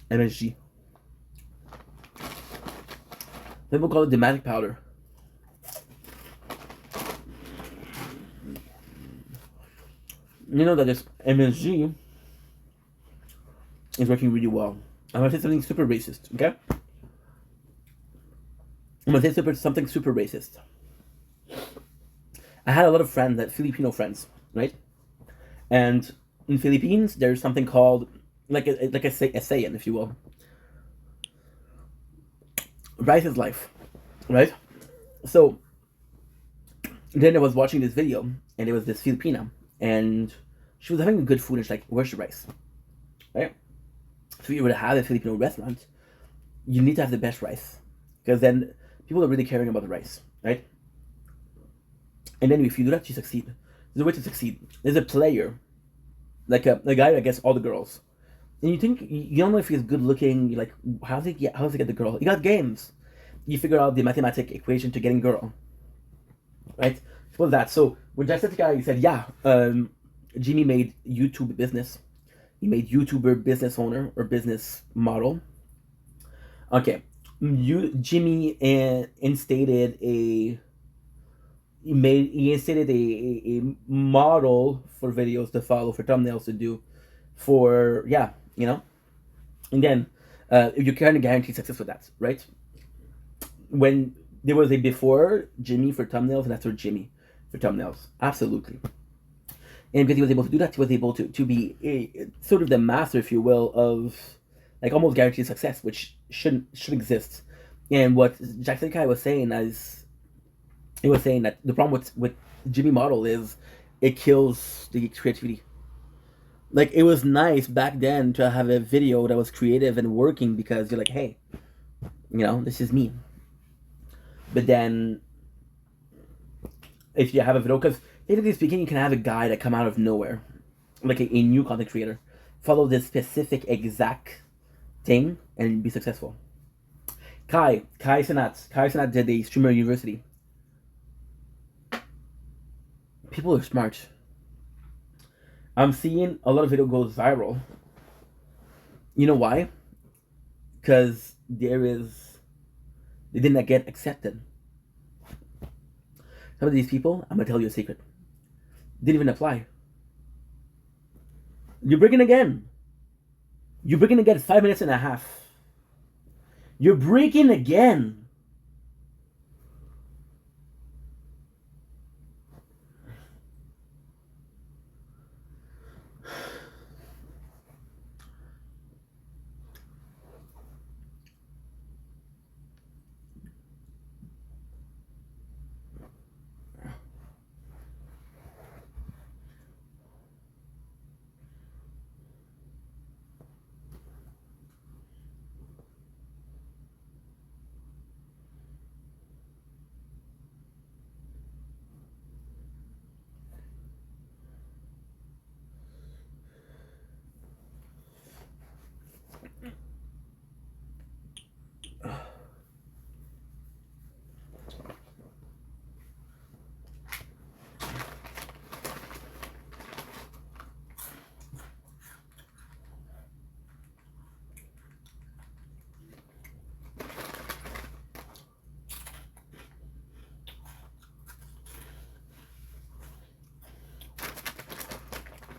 S2: MSG. People call it the magic powder. You know that this MSG is working really well. I'm gonna say something super racist, okay? I'm gonna say something super racist. I had a lot of friends, that Filipino friends, right? And in Philippines, there's something called like a saying, if you will. Rice is life, right? So then I was watching this video, and it was this Filipina, and she was having good food, and she's like, "Where's the rice?" Right? So if you were to have a Filipino restaurant, you need to have the best rice, because then people are really caring about the rice, right? And then if you do that, you succeed. There's a way to succeed. There's a player, like a guy that gets all the girls, and you think you don't know if he's good looking. You're like, how's he get the girl? He got games. You figure out the mathematic equation to getting girl, right? What was that? So with Jacksepticeye, he said, yeah, Jimmy made YouTube business. He made YouTuber business owner or business model. Okay, Jimmy instated a he instated a model for videos to follow, for thumbnails to do, for yeah, you know. Again, you can't guarantee success with that, right? When there was a before Jimmy for thumbnails, and after Jimmy for thumbnails, absolutely. And because he was able to do that, he was able to be sort of the master, if you will, of like almost guaranteed success, which should exist. And what Jacksepticeye was saying is, he was saying that the problem with Jimmy model is it kills the creativity. Like, it was nice back then to have a video that was creative and working because you're like, hey, you know, this is me. But then if you have a video, because technically speaking, you can have a guy that come out of nowhere, like a new content creator, follow this specific exact thing and be successful. Kai Sanat did the streamer university. People are smart. I'm seeing a lot of video goes viral. You know why? Because they didn't get accepted. Some of these people, I'm gonna tell you a secret, didn't even apply. You're breaking again. You're breaking again 5 minutes and a half. You're breaking again.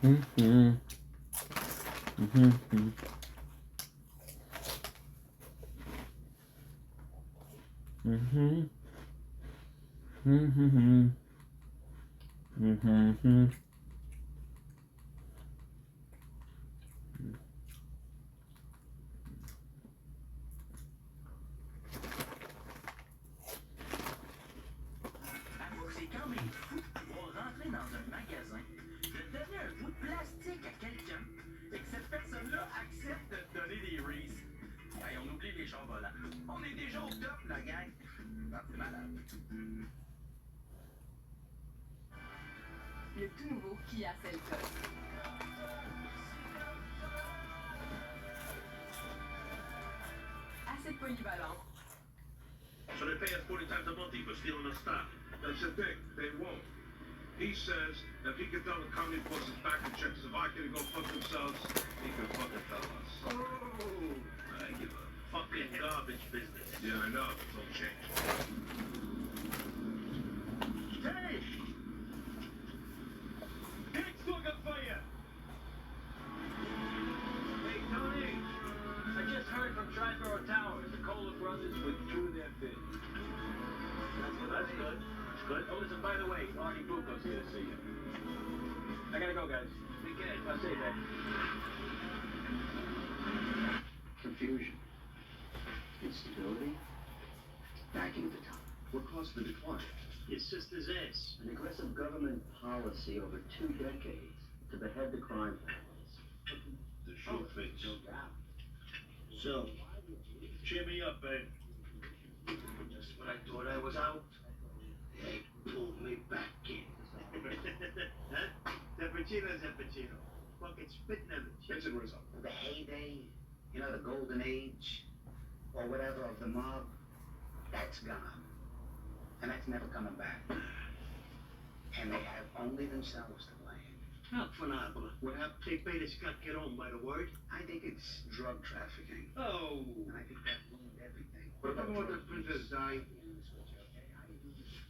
S2: Mm-hmm. Mm-hmm. Mm-hmm. Mm-hmm. Mm-hmm.
S3: C'est quand même fou de pouvoir rentrer dans un magasin, de donner un bout de plastique à quelqu'un et que cette personne-là accepte de te donner des Reese. Hey, on oublie les chars volants. On est déjà au top, la gang. Ah, c'est malade.
S1: Le tout nouveau Kia Seltos. Assez polyvalent.
S4: So they pay us 40 times a month for stealing our stock.
S5: That's the thing, they won't. He says that if he can tell the company bosses back and Czechoslovakia to go fuck themselves, he can fucking tell us.
S4: Oh, I give a fucking garbage business.
S5: Yeah, I know, it's all changed.
S4: Hey! Gang's looking for you!
S6: Hey, Tony, I just heard from Triborough Towers. The Kohler brothers withdrew their bid.
S4: That's good. That's good.
S6: Oh, listen, by the way, Artie Bucco's here to see you. I gotta go, guys. Be good. I'll see you, man.
S7: Confusion, instability, backing the top. What caused the decline?
S6: Your sister's ass.
S7: An aggressive government policy over 2 decades to behead the crime families.
S4: The sure fix.
S7: No doubt.
S4: So, cheer me up, babe. Just when I thought I was out, they pulled me back in. Huh? Zappuccino's Zappuccino. Fucking spitting at the
S5: It's in Rizzo.
S7: The heyday, you know, the golden age, or whatever of the mob, that's gone. And that's never coming back. And they have only themselves to blame.
S4: How phenomenal. What happened? They made us got get on by the word.
S7: I think it's drug trafficking.
S4: Oh.
S7: And I think that ruined everything.
S4: What about when the princess died?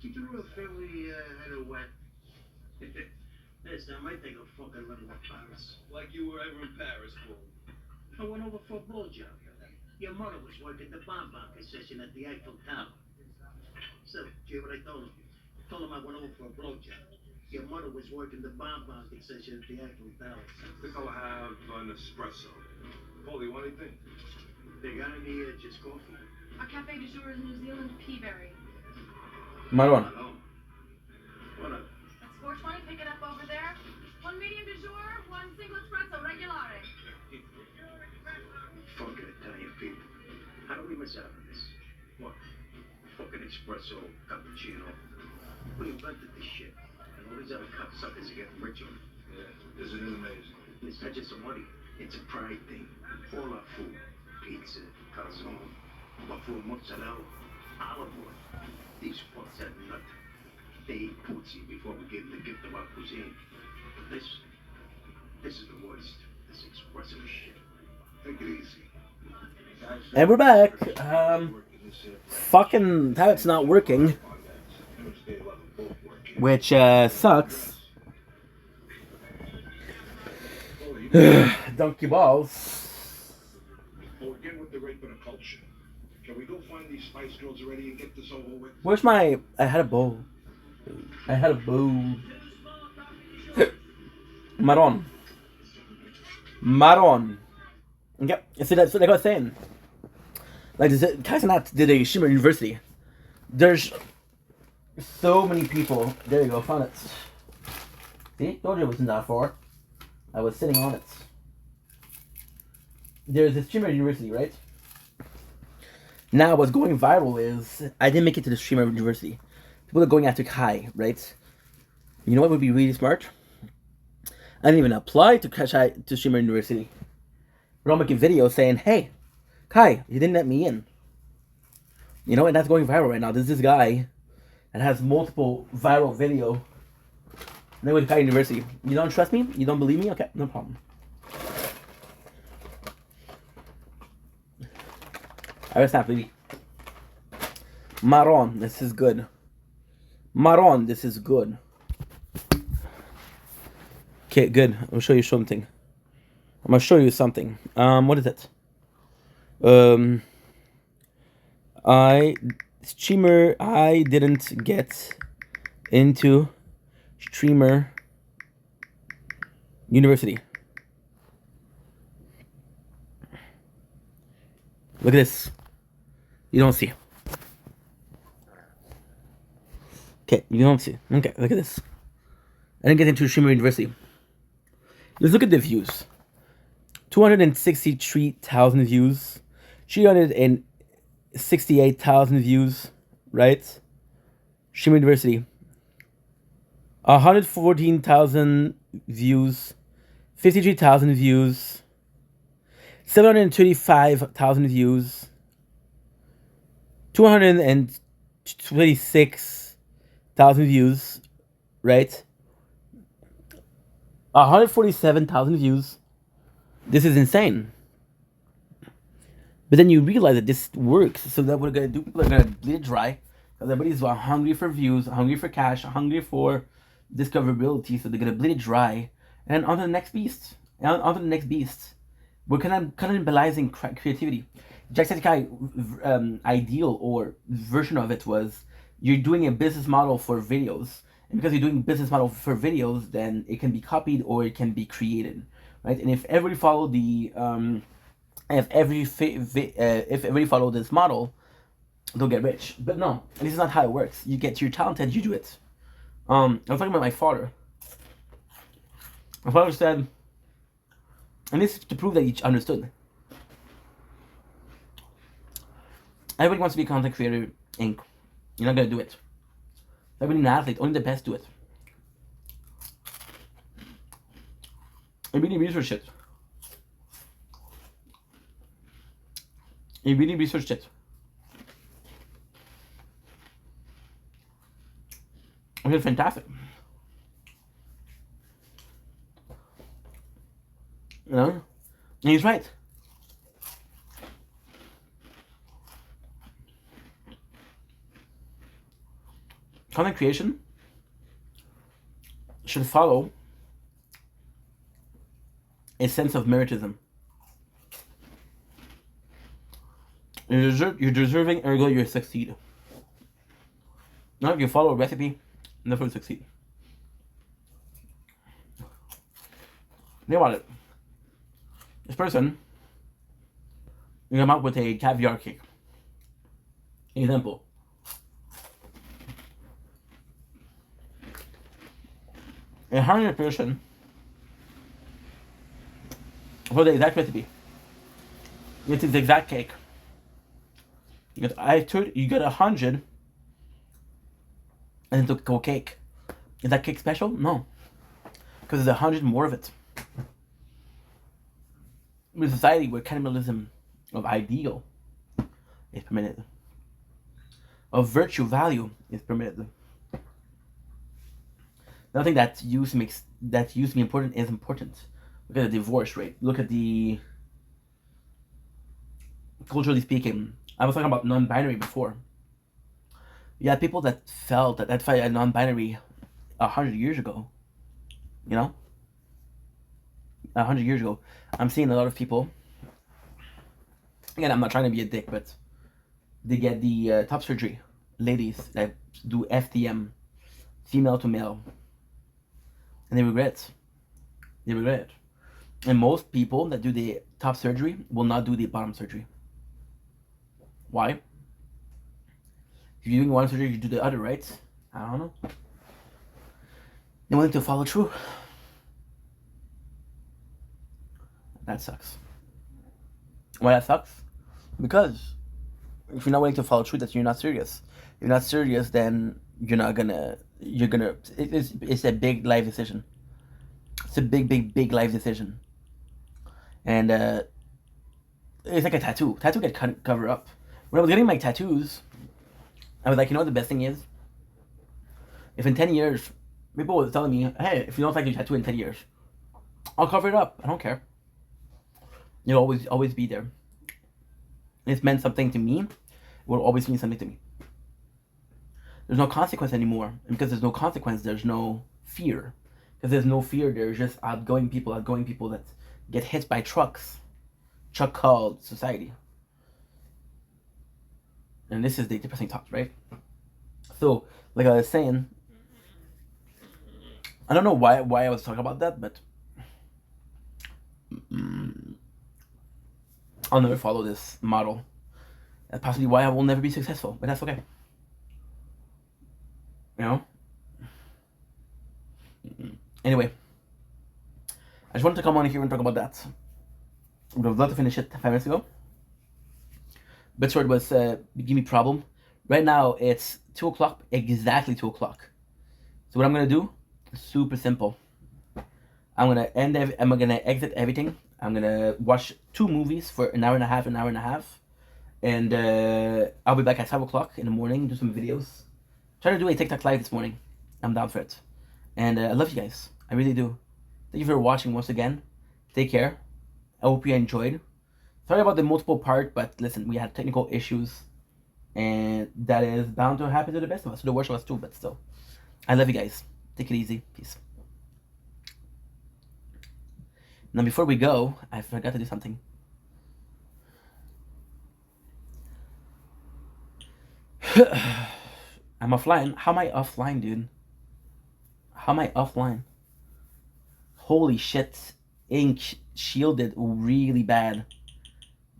S4: Keep the royal family head of wet. This time I think I'll fucking run to Paris.
S6: Like you were ever in Paris, fool.
S4: I went over for a blowjob. Your mother was working the bonbon concession at the Eiffel Tower. So, hear what I told him? I told him I went over for a blowjob. Your mother was working the bonbon concession at the Eiffel Tower.
S5: I think I'll have an espresso. Paulie, want anything?
S4: They got any just coffee?
S1: Our cafe du jour is New Zealand peaberry.
S2: Marwan.
S4: Hello. What up?
S1: That's 420, pick it up over there. One medium du jour, one single espresso regulare.
S4: Fucking Italian people. How do we miss out on this? What? Fucking espresso, cappuccino. We invented this shit. And all these other cocksuckers are getting richer.
S5: Yeah, isn't it amazing?
S4: It's not just a money. It's a pride thing. All our food. Pizza, calzone, buffalo mozzarella, olive oil. These fucks have nothing. They ate poutine before we gave them the gift of our cuisine. But this is the worst. This espresso shit.
S5: Take it easy.
S2: And we're back. Fucking tablet's not working, which sucks. Donkey balls.
S5: Well, again with the rape and the culture. Can we go find these Spice Girls already and get this over with?
S2: Where's my? I had a bowl. I had a bowl. Maron. Maron. Yep. See, that's what I was saying. Like, Kaizenat did a Shimmer University. There's so many people. There you go, found it. See? Told you it was in that far. I was sitting on it. There's this Shimmer University, right? Now, what's going viral is I didn't make it to the Shimmer University. People are going after Kai, right? You know what would be really smart? I didn't even apply to Shimmer University. But I'll make a video saying, hey, Kai, you didn't let me in. You know, and that's going viral right now. There's this guy that has multiple viral video. And then with Kai University. You don't trust me? You don't believe me? Okay, no problem. I was not really. Maron, this is good. Maron, this is good. Okay, good. I'm gonna show you something. What is it? I didn't get into streamer university. Look at this. You don't see. Okay, you don't see. Okay, look at this. I didn't get into streamer university. Let's look at the views. 263,000 views. 368,000 views, right? Streamer university. 114,000 views. 53,000 views. 735,000 views. 226,000 views, right? 147,000 views. This is insane. But then you realize that this works. So that what we're gonna do, people are gonna bleed dry. Because everybody's hungry for views, hungry for cash, hungry for discoverability. So they're gonna bleed it dry. And on to the next beast. And on to the next beast. We're cannibalizing creativity. Jacksepticeye ideal or version of it was you're doing a business model for videos, and because you're doing business model for videos, then it can be copied or it can be created, right? And if everybody follow the if everybody follow this model, they'll get rich. But no, this is not how it works. You're talented, you do it. I was talking about my father. My father said, and this is to prove that he understood. Everybody wants to be a content creator, Inc. You're not gonna do it. Everybody an athlete, only the best do it. You really research it. You really researched it. It's fantastic. You know? And he's right. Content creation should follow a sense of meritism. You're deserving, ergo you succeed. Now if you follow a recipe, never succeed. Think about it. This person, you come up with a caviar cake. Example. And hiring a person for the exact recipe. It's the exact cake. You get 100 and it's a cake. Is that cake special? No. Because there's 100 more of it. In a society where cannibalism of ideal is permitted, of virtue value is permitted, nothing that used to be important is important. Look at the divorce rate. Look at the, culturally speaking, I was talking about non-binary before. You had people that felt that fight a non-binary 100 years ago. You know? 100 years ago. I'm seeing a lot of people, again, I'm not trying to be a dick, but they get the top surgery. Ladies that do FTM, female to male. And they regret it. And most people that do the top surgery will not do the bottom surgery. Why? If you're doing one surgery, you do the other, right? I don't know. They're willing to follow through. That sucks. Why that sucks? Because if you're not willing to follow through, that you're not serious. If you're not serious, then it's a big life decision. It's a big life decision. And it's like a tattoo. Tattoo get cover up. When I was getting my tattoos, I was like, you know what the best thing is? If in 10 years, people were telling me, hey, if you don't like your tattoo in 10 years, I'll cover it up. I don't care. You'll always be there. It's meant something to me. It will always mean something to me. There's no consequence anymore. And because there's no consequence, there's no fear. Because there's no fear. There's just outgoing people that get hit by trucks. Truck called society. And this is the depressing thought, right? So, like I was saying, I don't know why I was talking about that, but I'll never follow this model. That's possibly why I will never be successful, but that's okay. You know? Anyway, I just wanted to come on here and talk about that. I would have loved to finish it 5 minutes ago. Bitsword was giving me problem. Right now it's 2 o'clock, exactly 2 o'clock. So what I'm gonna do, super simple. I'm gonna exit everything. I'm gonna watch 2 movies for an hour and a half, and I'll be back at 5 o'clock in the morning, do some videos. Try to do a TikTok live this morning. I'm down for it. And I love you guys. I really do. Thank you for watching once again. Take care. I hope you enjoyed. Sorry about the multiple part, but listen, we had technical issues. And that is bound to happen to the best of us. To the worst of us too, but still. I love you guys. Take it easy. Peace. Now before we go, I forgot to do something. I'm offline. How am I offline, dude? How am I offline? Holy shit. Ink shielded really bad.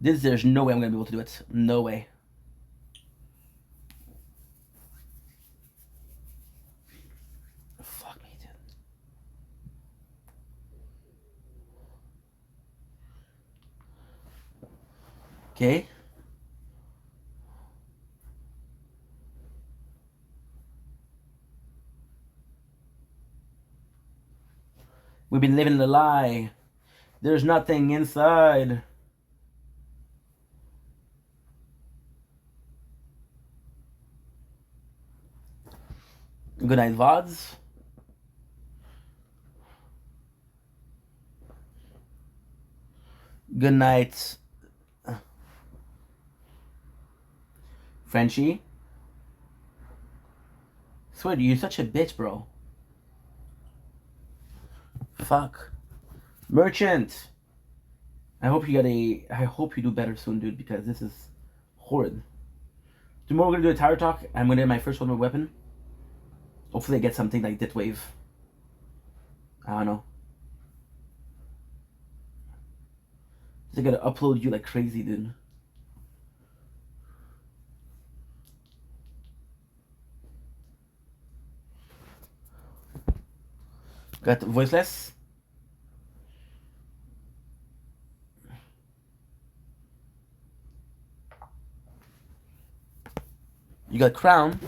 S2: There's no way I'm gonna be able to do it. No way. Fuck me, dude. Okay. We've been living the lie. There's nothing inside. Good night, VODs. Good night, Frenchie. Swear, you're such a bitch, bro. Fuck. Merchant. I hope you do better soon, dude, because this is horrid. Tomorrow we're gonna do a tower talk. I'm gonna get my first ultimate weapon. Hopefully I get something like Dit Wave. I don't know. I gotta upload you like crazy, dude. Got voiceless. You got crown.